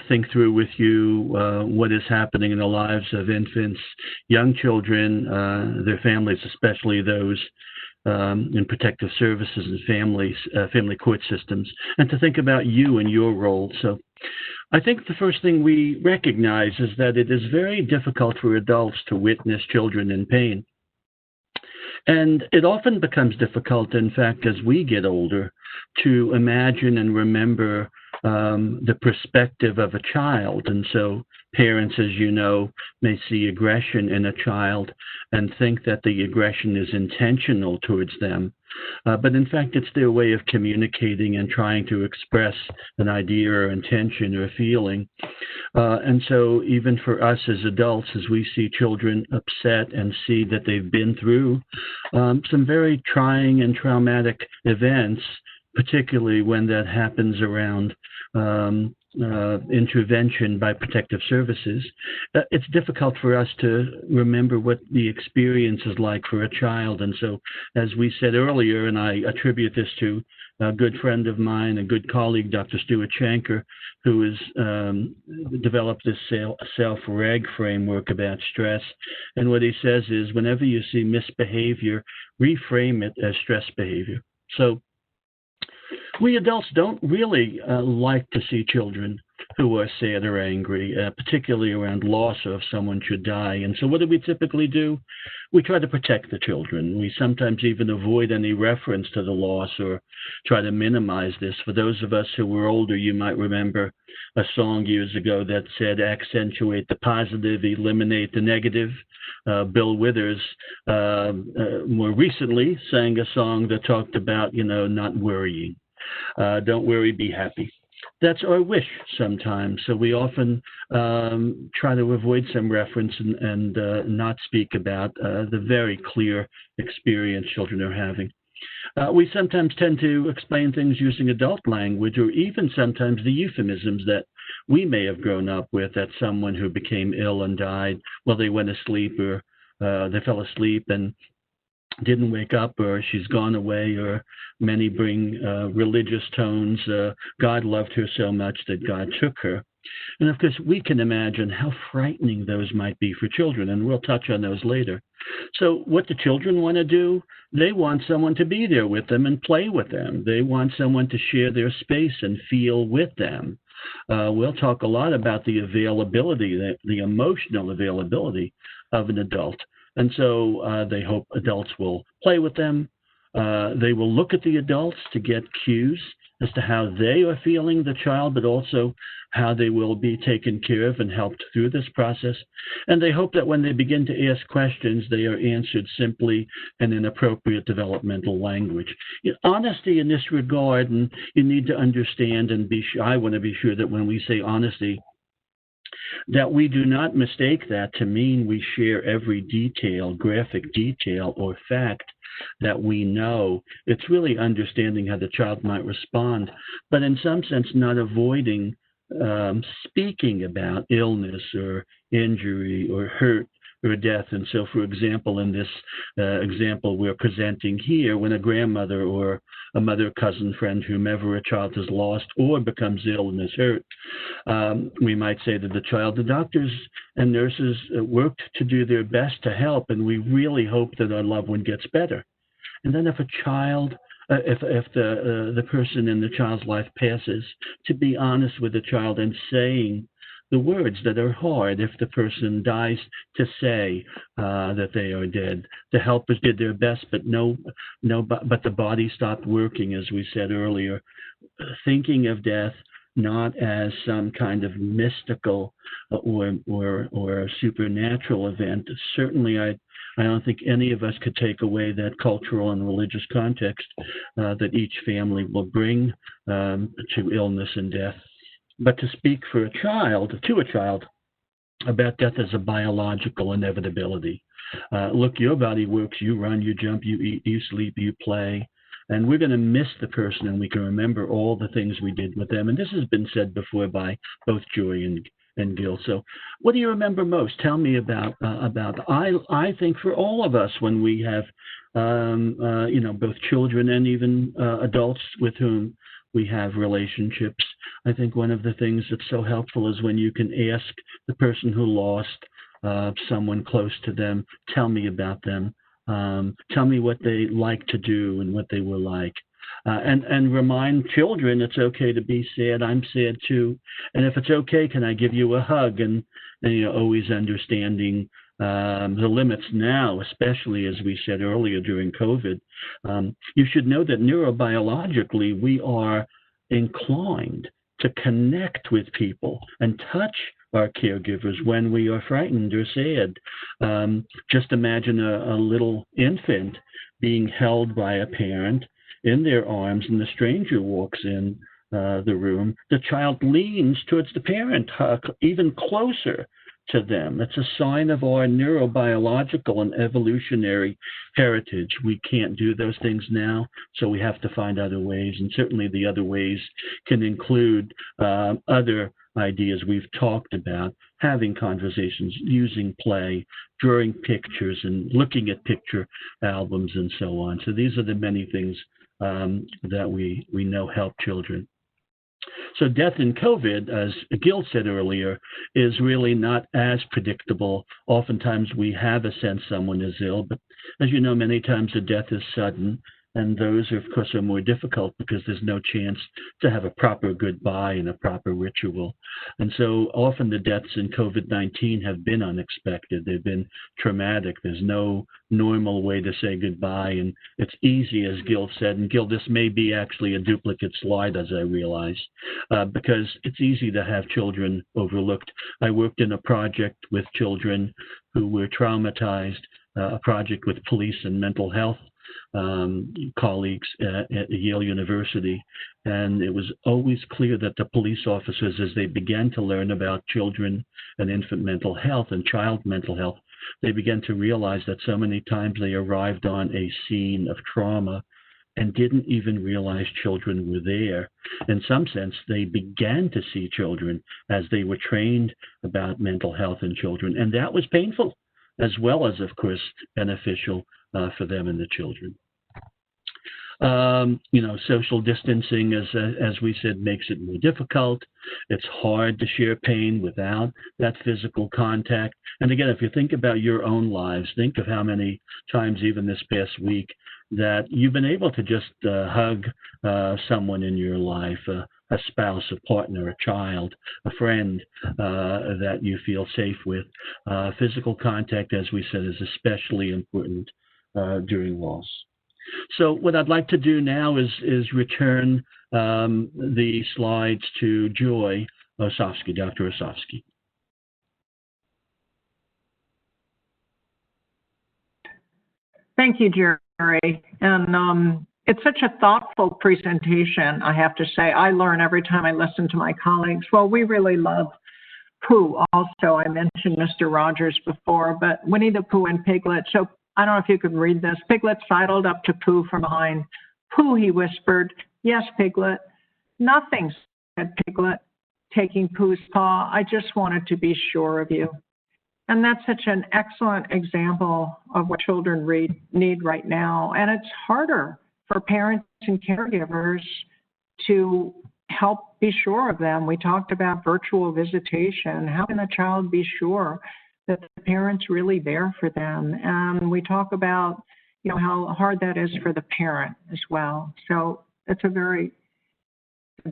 think through with you what is happening in the lives of infants, young children, their families, especially those in protective services and family court systems, and to think about you and your role. So I think the first thing we recognize is that it is very difficult for adults to witness children in pain. And it often becomes difficult, in fact, as we get older, to imagine and remember the perspective of a child. And so parents, as you know, may see aggression in a child and think that the aggression is intentional towards them. But in fact, it's their way of communicating and trying to express an idea or intention or feeling. And so even for us as adults, as we see children upset and see that they've been through some very trying and traumatic events, particularly when that happens around intervention by protective services, it's difficult for us to remember what the experience is like for a child. And so, as we said earlier, and I attribute this to a good friend of mine, a good colleague, Dr. Stuart Shanker, who has developed this self-reg framework about stress. And what he says is, whenever you see misbehavior, reframe it as stress behavior. So we adults don't really like to see children who are sad or angry, particularly around loss or if someone should die. And so what do we typically do? We try to protect the children. We sometimes even avoid any reference to the loss or try to minimize this. For those of us who were older, you might remember a song years ago that said, accentuate the positive, eliminate the negative. Bill Withers more recently sang a song that talked about, not worrying. Don't worry, be happy. That's our wish sometimes. So we often try to avoid some reference and not speak about the very clear experience children are having. We sometimes tend to explain things using adult language, or even sometimes the euphemisms that we may have grown up with, that someone who became ill and died, well, they went asleep, or they fell asleep and didn't wake up, or she's gone away, or many bring religious tones. God loved her so much that God took her. And of course, we can imagine how frightening those might be for children, and we'll touch on those later. So what do children want to do? They want someone to be there with them and play with them. They want someone to share their space and feel with them. We'll talk a lot about the availability, the emotional availability of an adult. And so they hope adults will play with them. They will look at the adults to get cues as to how they are feeling, the child, but also how they will be taken care of and helped through this process. And they hope that when they begin to ask questions, they are answered simply and in appropriate developmental language. Honesty in this regard, and you need to understand and be sure, I want to be sure that when we say honesty, that we do not mistake that to mean we share every detail, graphic detail, or fact that we know. It's really understanding how the child might respond, but in some sense not avoiding speaking about illness or injury or hurt or death. And so, for example, in this example we're presenting here, when a grandmother or a mother, cousin, friend, whomever a child has lost or becomes ill and is hurt, we might say to the child, the doctors and nurses worked to do their best to help, and we really hope that our loved one gets better. And then if a child, if the person in the child's life passes, to be honest with the child and saying the words that are hard. If the person dies, to say that they are dead. The helpers did their best, but but the body stopped working, as we said earlier. Thinking of death not as some kind of mystical or supernatural event. Certainly, I don't think any of us could take away that cultural and religious context that each family will bring to illness and death. But to speak to a child about death as a biological inevitability. Look, your body works, you run, you jump, you eat, you sleep, you play. And we're going to miss the person, and we can remember all the things we did with them. And this has been said before by both Joy and Gil. So what do you remember most? Tell me about. I think for all of us, when we have, both children and even adults with whom we have relationships, I think one of the things that's so helpful is when you can ask the person who lost someone close to them, tell me about them. Tell me what they like to do and what they were like. And remind children it's okay to be sad. I'm sad too. And if it's okay, can I give you a hug? And always understanding the limits now, especially as we said earlier during COVID. You should know that neurobiologically we are inclined to connect with people and touch our caregivers when we are frightened or sad. Just imagine a little infant being held by a parent in their arms, and the stranger walks in the room. The child leans towards the parent, even closer to them. It's a sign of our neurobiological and evolutionary heritage. We can't do those things now, so we have to find other ways. And certainly the other ways can include other ideas we've talked about, having conversations, using play, drawing pictures, and looking at picture albums and so on. So these are the many things that we know help children. So death in COVID, as Gil said earlier, is really not as predictable. Oftentimes we have a sense someone is ill, but as you know, many times the death is sudden. And those, of course, are more difficult because there's no chance to have a proper goodbye and a proper ritual. And so often the deaths in COVID-19 have been unexpected. They've been traumatic. There's no normal way to say goodbye. And it's easy, as Gil said, and Gil, this may be actually a duplicate slide, as I realize, because it's easy to have children overlooked. I worked in a project with children who were traumatized, a project with police and mental health colleagues at Yale University. And it was always clear that the police officers, as they began to learn about children and infant mental health and child mental health, they began to realize that so many times they arrived on a scene of trauma and didn't even realize children were there. In some sense, they began to see children as they were trained about mental health in children. And that was painful, as well as, of course, beneficial for them and the children. Social distancing, as we said, makes it more difficult. It's hard to share pain without that physical contact. And again, if you think about your own lives, think of how many times, even this past week, that you've been able to just hug someone in your life, a spouse, a partner, a child, a friend that you feel safe with. Physical contact, as we said, is especially important during loss. So what I'd like to do now is return the slides to Joy Osofsky, Dr. Osofsky. Thank you, Jerry. And it's such a thoughtful presentation, I have to say. I learn every time I listen to my colleagues. Well, we really love Pooh also. I mentioned Mr. Rogers before, but Winnie the Pooh and Piglet. So I don't know if you could read this. Piglet sidled up to Pooh from behind. Pooh, he whispered. Yes, Piglet. Nothing, said Piglet, taking Pooh's paw. I just wanted to be sure of you. And that's such an excellent example of what children need right now. And it's harder for parents and caregivers to help be sure of them. We talked about virtual visitation. How can a child be sure that the parent's really there for them? And we talk about, how hard that is for the parent as well. So it's a very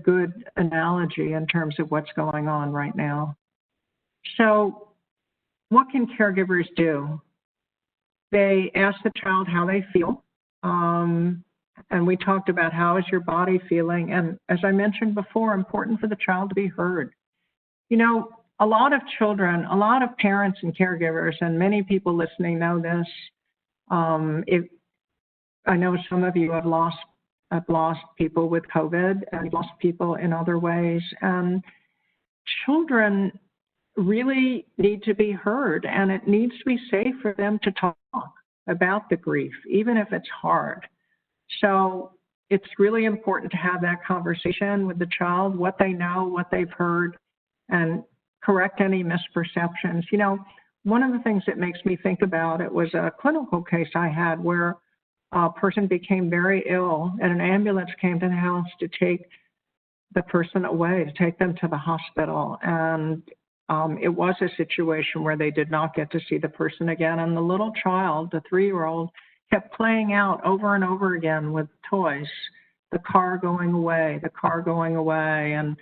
good analogy in terms of what's going on right now. So what can caregivers do? They ask the child how they feel. And we talked about how is your body feeling? And as I mentioned before, important for the child to be heard. A lot of children, a lot of parents and caregivers, and many people listening know this. I know some of you have lost people with COVID and lost people in other ways. And children really need to be heard, and it needs to be safe for them to talk about the grief, even if it's hard. So it's really important to have that conversation with the child, what they know, what they've heard, and correct any misperceptions. One of the things that makes me think about it was a clinical case I had where a person became very ill and an ambulance came to the house to take the person away, to take them to the hospital. And it was a situation where they did not get to see the person again. And the little child, the 3-year-old, kept playing out over and over again with toys, the car going away, the car going away. And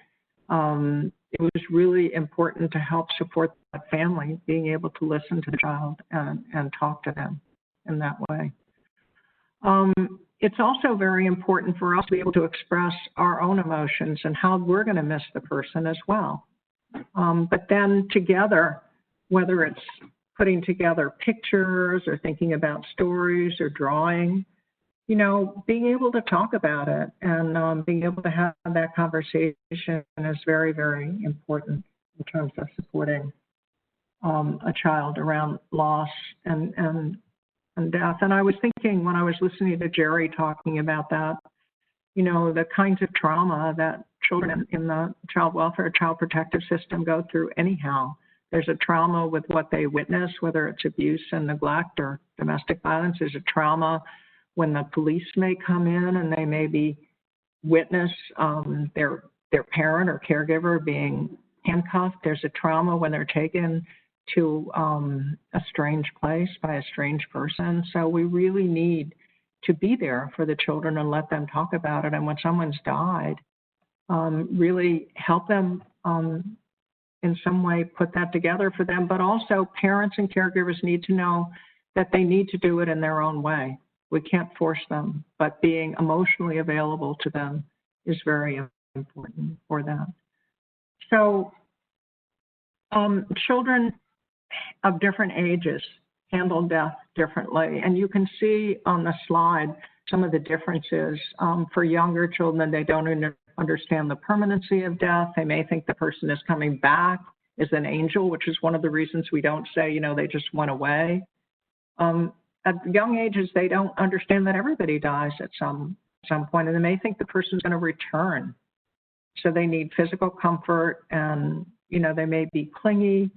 it was really important to help support that family, being able to listen to the child and talk to them in that way. It's also very important for us to be able to express our own emotions and how we're going to miss the person as well. But then together, whether it's putting together pictures or thinking about stories or drawing, being able to talk about it and being able to have that conversation is very, very important in terms of supporting a child around loss and death. And I was thinking when I was listening to Jerry talking about that, the kinds of trauma that children in the child welfare, child protective system go through anyhow. There's a trauma with what they witness, whether it's abuse and neglect or domestic violence. There's a trauma when the police may come in and they maybe witness their parent or caregiver being handcuffed. There's a trauma when they're taken to a strange place by a strange person. So we really need to be there for the children and let them talk about it. And when someone's died, really help them in some way, put that together for them. But also parents and caregivers need to know that they need to do it in their own way. We can't force them, but being emotionally available to them is very important for them. So children of different ages handle death differently. And you can see on the slide some of the differences. For younger children, they don't understand the permanency of death. They may think the person is coming back is an angel, which is one of the reasons we don't say, you know, they just went away. At young ages, they don't understand that everybody dies at some point, and they may think the person's going to return. So they need physical comfort, and, you know, they may be clingy,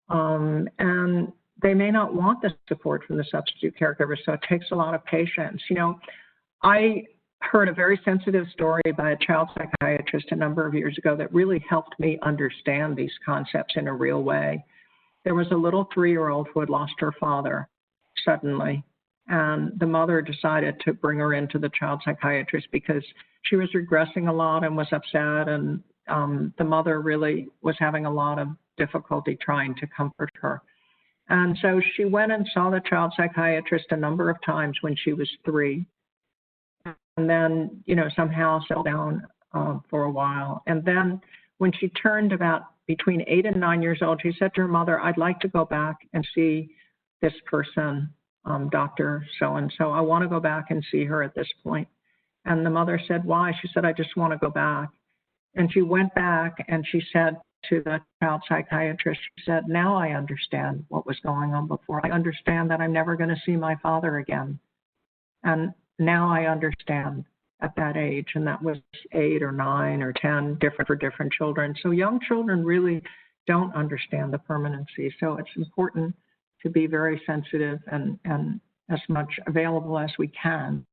and they may not want the support from the substitute caregiver, so it takes a lot of patience. You know, I heard a very sensitive story by a child psychiatrist a number of years ago that really helped me understand these concepts in a real way. There was a little 3-year-old who had lost her father suddenly, and the mother decided to bring her into the child psychiatrist because she was regressing a lot and was upset, and the mother really was having a lot of difficulty trying to comfort her. And so she went and saw the child psychiatrist a number of times when she was 3, and then, you know, somehow settled down for a while. And then when she turned about between 8 and 9 years old, she said to her mother, "I'd like to go back and see this person, Dr. So-and-so. I want to go back and see her at this point." And the mother said, "Why?" She said, "I just want to go back." And she went back and she said to the child psychiatrist, she said, "Now I understand what was going on before. I understand that I'm never going to see my father again. And now I understand at that age." And that was 8 or 9 or 10, different for different children. So young children really don't understand the permanency. So it's important to be very sensitive and as much available as we can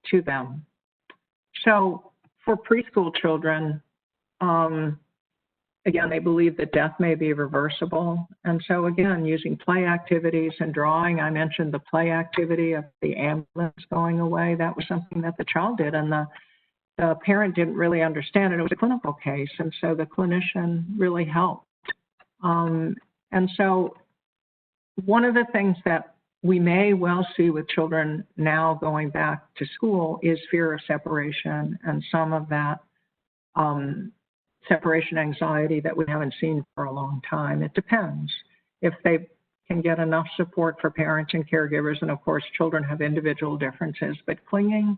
to them. So for preschool children, again, they believe that death may be reversible. And so again, using play activities and drawing, I mentioned the play activity of the ambulance going away. That was something that the child did, and the parent didn't really understand it. It was a clinical case, and so the clinician really helped. And so one of the things that we may well see with children now going back to school is fear of separation, and some of that separation anxiety that we haven't seen for a long time. It depends if they can get enough support for parents and caregivers, and of course children have individual differences, but clinging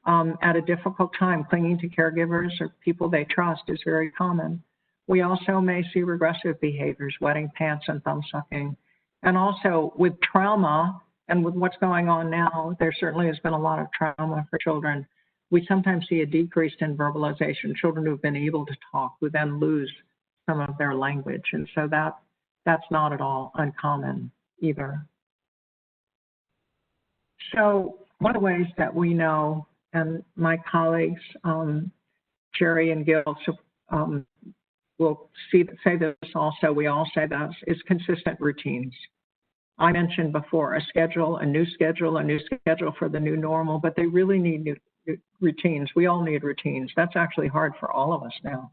at a difficult time, clinging to caregivers or people they trust is very common. We also may see regressive behaviors, wetting pants and thumb sucking. And also with trauma and with what's going on now, there certainly has been a lot of trauma for children. We sometimes see a decrease in verbalization, children who've been able to talk, who then lose some of their language. And so that's not at all uncommon either. So one of the ways that we know, and my colleagues, Jerry and Gil, will say this also, we all say this, is consistent routines. I mentioned before a new schedule for the new normal, but they really need new routines. We all need routines. That's actually hard for all of us now.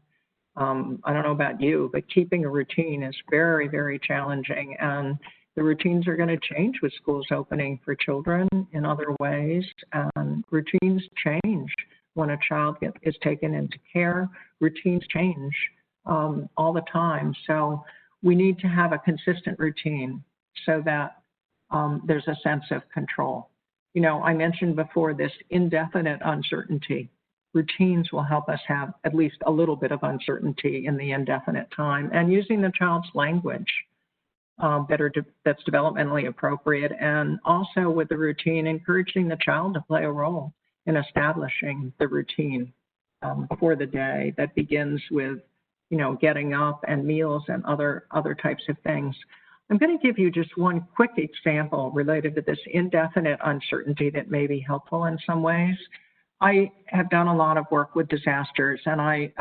I don't know about you, but keeping a routine is very, very challenging. And the routines are going to change with schools opening for children in other ways. And routines change when a child is taken into care. Routines change all the time. So we need to have a consistent routine so that there's a sense of control. You know, I mentioned before this indefinite uncertainty. Routines will help us have at least a little bit of uncertainty in the indefinite time, and using the child's language that's developmentally appropriate, and also with the routine, encouraging the child to play a role in establishing the routine for the day that begins with, you know, getting up and meals and other types of things. I'm going to give you just one quick example related to this indefinite uncertainty that may be helpful in some ways. I have done a lot of work with disasters, and I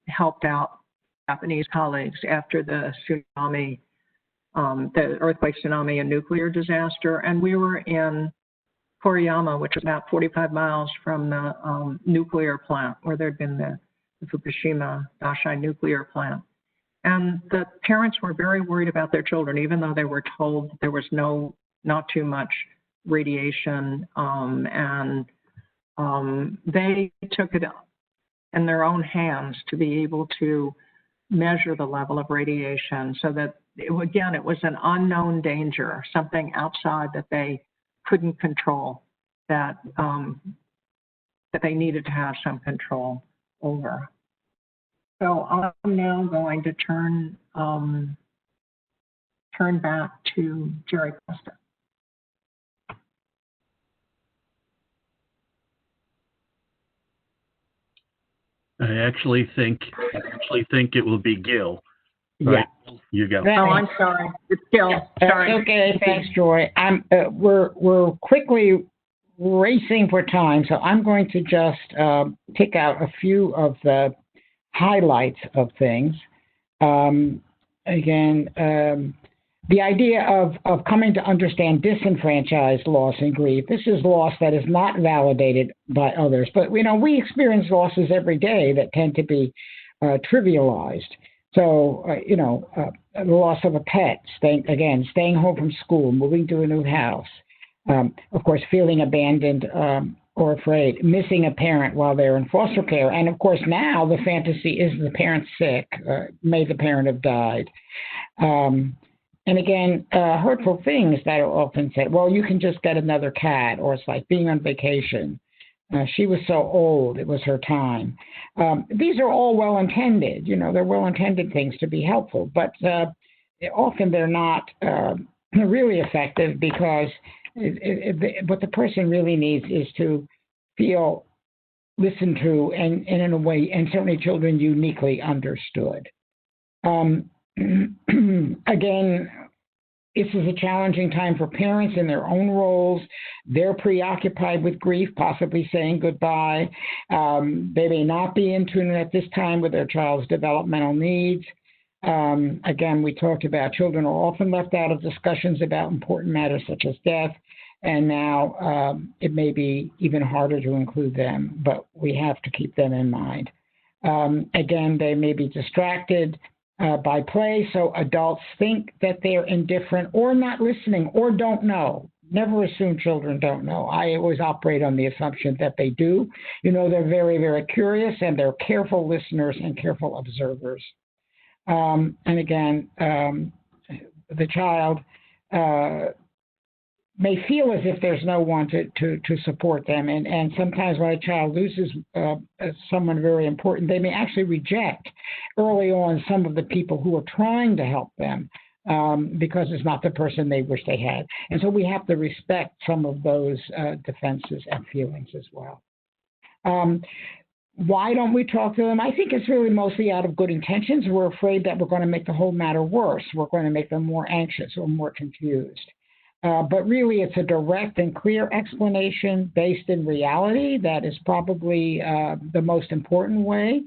helped out Japanese colleagues after the tsunami, the earthquake, tsunami, and nuclear disaster. And we were in Koriyama, which is about 45 miles from the nuclear plant where there'd been the Fukushima Daiichi nuclear plant. And the parents were very worried about their children, even though they were told there was not too much radiation. They took it in their own hands to be able to measure the level of radiation so that, it was an unknown danger, something outside that they couldn't control, that they needed to have some control over. So I'm now going to turn back to Jerry Costa. I actually think it will be Gil. Right. Yeah. You go. Oh, I'm sorry. It's Gil. Sorry. Okay. Thanks, Joy. We're quickly racing for time, so I'm going to just pick out a few of the highlights of things. The idea of coming to understand disenfranchised loss and grief. This is loss that is not validated by others, but we experience losses every day that tend to be trivialized. So, the loss of a pet, staying home from school, moving to a new house, of course, feeling abandoned or afraid, missing a parent while they're in foster care. And of course, now the fantasy is the parent's sick, may the parent have died. And again, hurtful things that are often said, well, you can just get another cat, or it's like being on vacation. She was so old, it was her time. These are all well-intended, they're well-intended things to be helpful, but often they're not really effective because what the person really needs is to feel listened to and in a way, and certainly children uniquely understood. Again, this is a challenging time for parents in their own roles. They're preoccupied with grief, possibly saying goodbye. They may not be in tune at this time with their child's developmental needs. Again, we talked about children are often left out of discussions about important matters such as death, and now it may be even harder to include them, but we have to keep them in mind. Again, they may be distracted by play, so adults think that they're indifferent or not listening or don't know. Never assume children don't know. I always operate on the assumption that they do. They're very, very curious, and they're careful listeners and careful observers. And again, the child may feel as if there's no one to support them. And sometimes when a child loses someone very important, they may actually reject early on some of the people who are trying to help them because it's not the person they wish they had. And so we have to respect some of those defenses and feelings as well. Why don't we talk to them? I think it's really mostly out of good intentions. We're afraid that we're going to make the whole matter worse. We're going to make them more anxious or more confused. But really, it's a direct and clear explanation based in reality that is probably the most important way,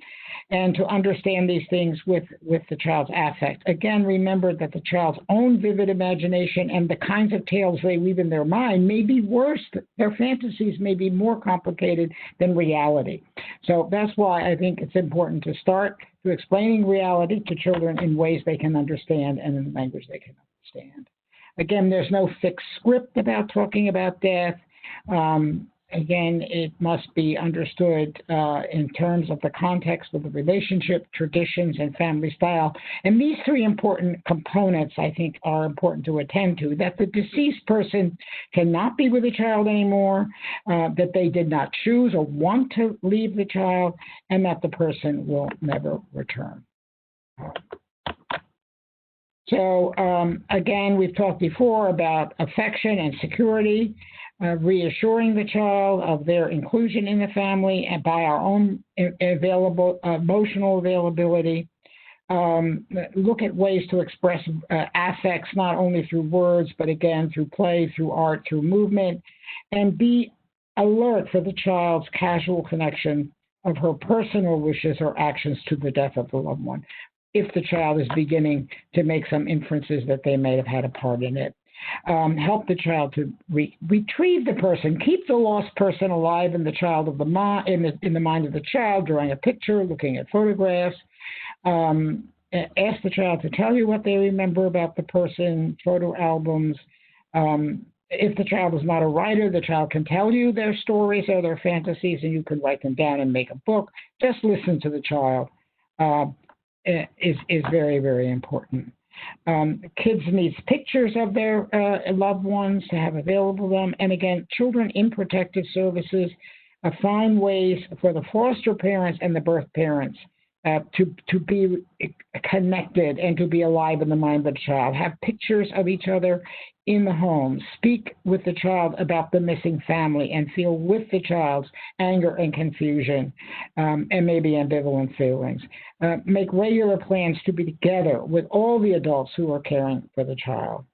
and to understand these things with the child's affect. Again, remember that the child's own vivid imagination and the kinds of tales they weave in their mind may be worse. Their fantasies may be more complicated than reality. So that's why I think it's important to start to explaining reality to children in ways they can understand and in language they can understand. Again, there's no fixed script about talking about death. Again, it must be understood in terms of the context of the relationship, traditions, and family style. And these three important components, I think, are important to attend to, that the deceased person cannot be with the child anymore, that they did not choose or want to leave the child, and that the person will never return. So again, we've talked before about affection and security, reassuring the child of their inclusion in the family and by our own emotional availability. Look at ways to express affects not only through words, but again, through play, through art, through movement, and be alert for the child's casual connection of her personal wishes or actions to the death of the loved one, if the child is beginning to make some inferences that they may have had a part in it. help the child to retrieve the person, keep the lost person alive in the child of in the mind of the child, drawing a picture, looking at photographs. Ask the child to tell you what they remember about the person, photo albums. If the child is not a writer, the child can tell you their stories or their fantasies, and you can write them down and make a book. Just listen to the child is very, very important. Kids need pictures of their loved ones to have available to them. And again, children in protective services find ways for the foster parents and the birth parents to be connected and to be alive in the mind of the child. Have pictures of each other in the home. Speak with the child about the missing family and feel with the child's anger and confusion and maybe ambivalent feelings. Make regular plans to be together with all the adults who are caring for the child.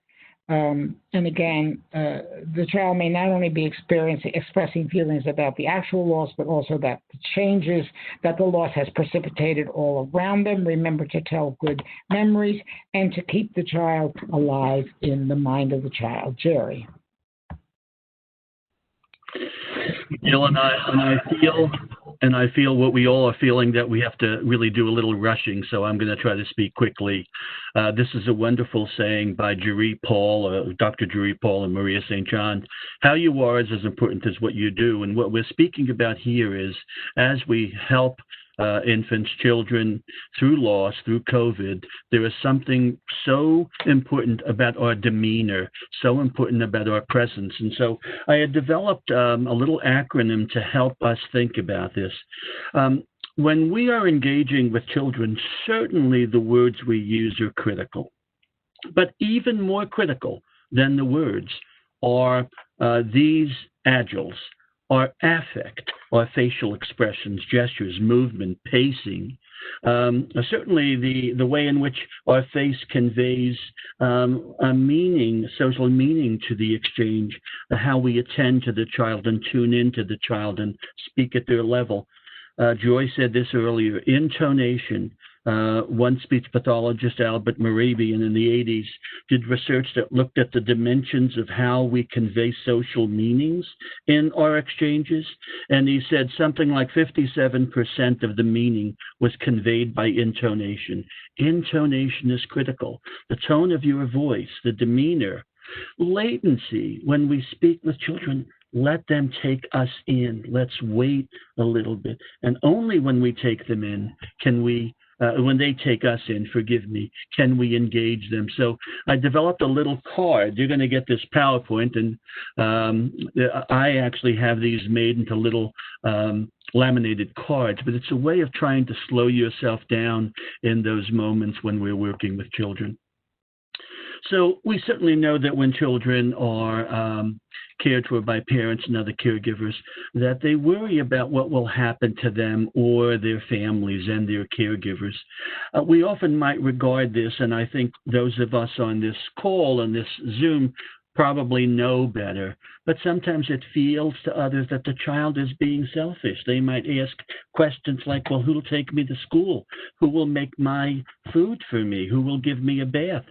And again, the child may not only be expressing feelings about the actual loss, but also that the changes that the loss has precipitated all around them. Remember to tell good memories and to keep the child alive in the mind of the child. Jerry. Jill, and I feel what we all are feeling, that we have to really do a little rushing, so I'm going to try to speak quickly. This is a wonderful saying by Gerard Paul, Dr. Gerard Paul and Maria St. John. How you are is as important as what you do, and what we're speaking about here is as we help infants, children, through loss, through COVID, there is something so important about our demeanor, so important about our presence. And so I had developed a little acronym to help us think about this. When we are engaging with children, certainly the words we use are critical. But even more critical than the words are these agiles, our affect, our facial expressions, gestures, movement, pacing. Certainly the way in which our face conveys a meaning, social meaning to the exchange, how we attend to the child and tune into the child and speak at their level. Joy said this earlier, intonation. One speech pathologist, Albert Mehrabian, in the 80s, did research that looked at the dimensions of how we convey social meanings in our exchanges. And he said something like 57% of the meaning was conveyed by intonation. Intonation is critical. The tone of your voice, the demeanor, latency. When we speak with children, let them take us in. Let's wait a little bit. And only when we take them in can we when they take us in, can we engage them? So I developed a little card. You're going to get this PowerPoint, and I actually have these made into little laminated cards, but it's a way of trying to slow yourself down in those moments when we're working with children. So we certainly know that when children are cared for by parents and other caregivers, that they worry about what will happen to them or their families and their caregivers. We often might regard this, and I think those of us on this call and this Zoom probably know better, but sometimes it feels to others that the child is being selfish. They might ask questions like, well, who'll take me to school? Who will make my food for me? Who will give me a bath?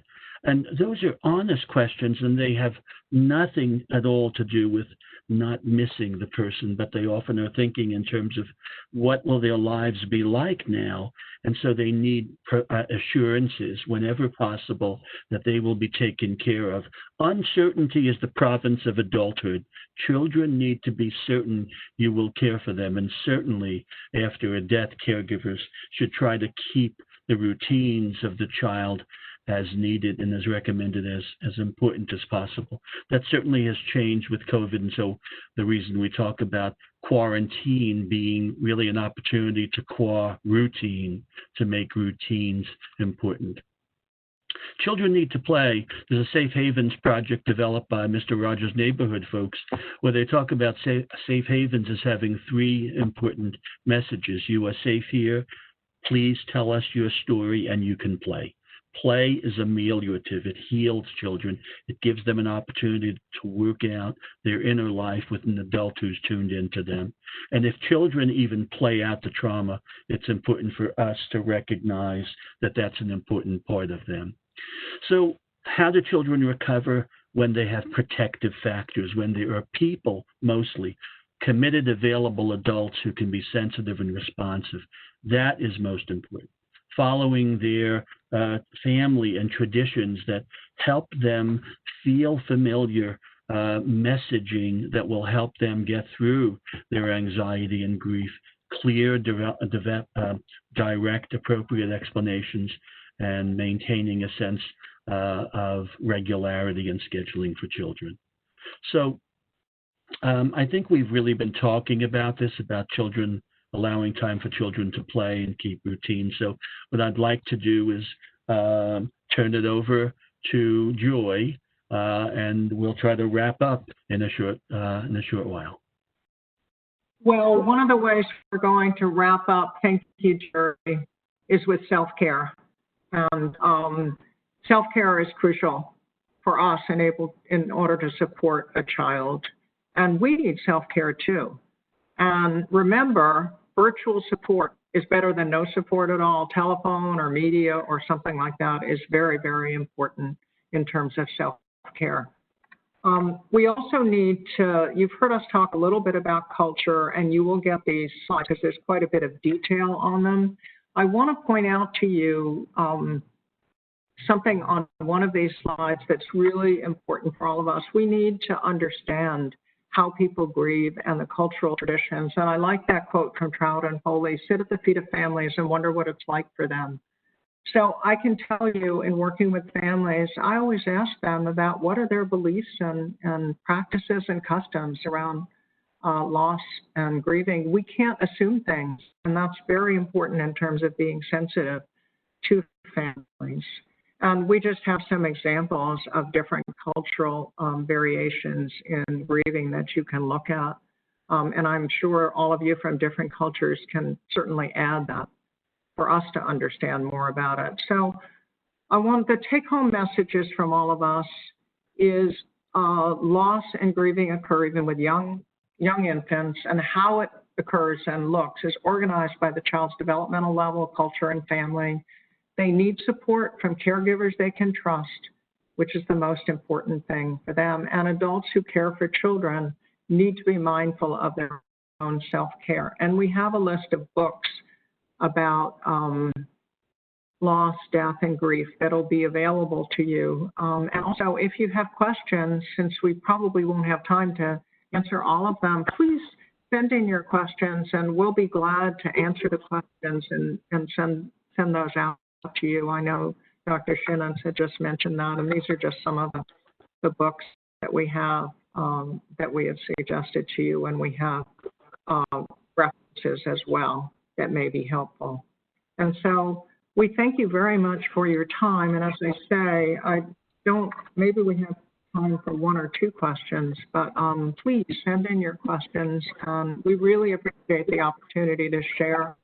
And those are honest questions, and they have nothing at all to do with not missing the person, but they often are thinking in terms of what will their lives be like now. And so they need assurances whenever possible that they will be taken care of. Uncertainty is the province of adulthood. Children need to be certain you will care for them. And certainly after a death, caregivers should try to keep the routines of the child as needed and as recommended as important as possible. That certainly has changed with COVID, and so the reason we talk about quarantine being really an opportunity to routine, to make routines important. Children need to play. There's a Safe Havens project developed by Mr. Rogers' Neighborhood folks, where they talk about Safe Havens as having three important messages. You are safe here. Please tell us your story, and you can play. Play is ameliorative. It heals children. It gives them an opportunity to work out their inner life with an adult who's tuned into them. And if children even play out the trauma, it's important for us to recognize that that's an important part of them. So how do children recover? when they have protective factors, when there are people, mostly, committed, available adults who can be sensitive and responsive. That is most important. Following their family and traditions that help them feel familiar messaging that will help them get through their anxiety and grief, clear, direct, appropriate explanations, and maintaining a sense of regularity and scheduling for children. So I think we've really been talking about this, about children, allowing time for children to play and keep routine. So what I'd like to do is turn it over to Joy, and we'll try to wrap up in a short while. Well, one of the ways we're going to wrap up, thank you, Jerry, is with self-care. And self-care is crucial for us in order to support a child. And we need self-care too. And remember, virtual support is better than no support at all. Telephone or media or something like that is very, very important in terms of self-care. We also need to, you've heard us talk a little bit about culture, and you will get these slides because there's quite a bit of detail on them. I want to point out to you something on one of these slides that's really important for all of us. We need to understand how people grieve and the cultural traditions. And I like that quote from Trout and Foley, sit at the feet of families and wonder what it's like for them. So I can tell you, in working with families, I always ask them about what are their beliefs and practices and customs around loss and grieving. We can't assume things, and that's very important in terms of being sensitive to families. And we just have some examples of different cultural variations in grieving that you can look at. And I'm sure all of you from different cultures can certainly add that for us to understand more about it. So I want the take-home messages from all of us is loss and grieving occur even with young infants, and how it occurs and looks is organized by the child's developmental level, culture, and family. They need support from caregivers they can trust, which is the most important thing for them. And adults who care for children need to be mindful of their own self-care. And we have a list of books about loss, death, and grief that'll be available to you. And also, if you have questions, since we probably won't have time to answer all of them, please send in your questions, and we'll be glad to answer the questions and send those out to you. I know Dr. Chinitz had just mentioned that, and these are just some of the books that we have that we have suggested to you, and we have references as well that may be helpful. And so we thank you very much for your time. And as I say, maybe we have time for one or two questions, but please send in your questions. We really appreciate the opportunity to share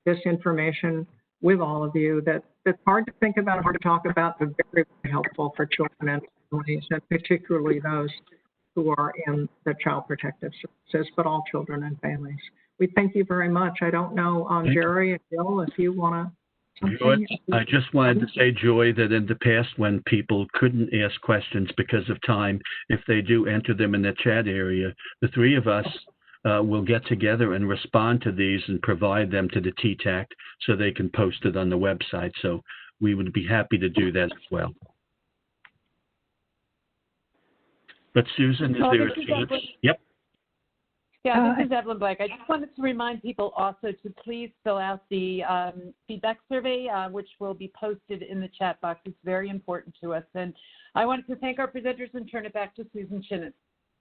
this information with all of you that's hard to think about, hard to talk about, but very, very helpful for children and families, and particularly those who are in the Child Protective Services, but all children and families. We thank you very much. I don't know, Jerry and Bill, if you want to. I just wanted to say, Joy, that in the past when people couldn't ask questions because of time, if they do enter them in the chat area, the three of us will get together and respond to these and provide them to the TTAC so they can post it on the website. So we would be happy to do that as well. But Susan, is there a chance? Yep. Yeah, this is Evelyn Black. I just wanted to remind people also to please fill out the feedback survey, which will be posted in the chat box. It's very important to us. And I wanted to thank our presenters and turn it back to Susan Chinitz.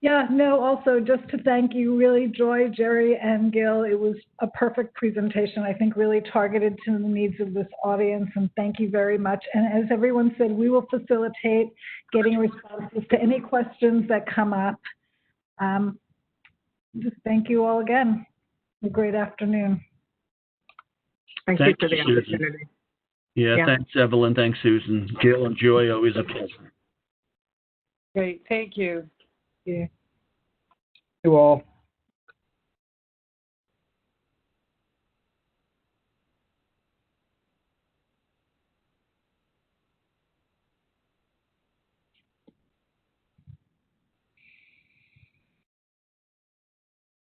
Yeah, no, also just to thank you, really, Joy, Jerry, and Gil. It was a perfect presentation, I think really targeted to the needs of this audience, and thank you very much. And as everyone said, we will facilitate getting responses to any questions that come up. Just thank you all again. A great afternoon. Thank you for the opportunity. Yeah, thanks, Evelyn. Thanks, Susan. Gil and Joy, always a pleasure. Great, thank you. Yeah. You all.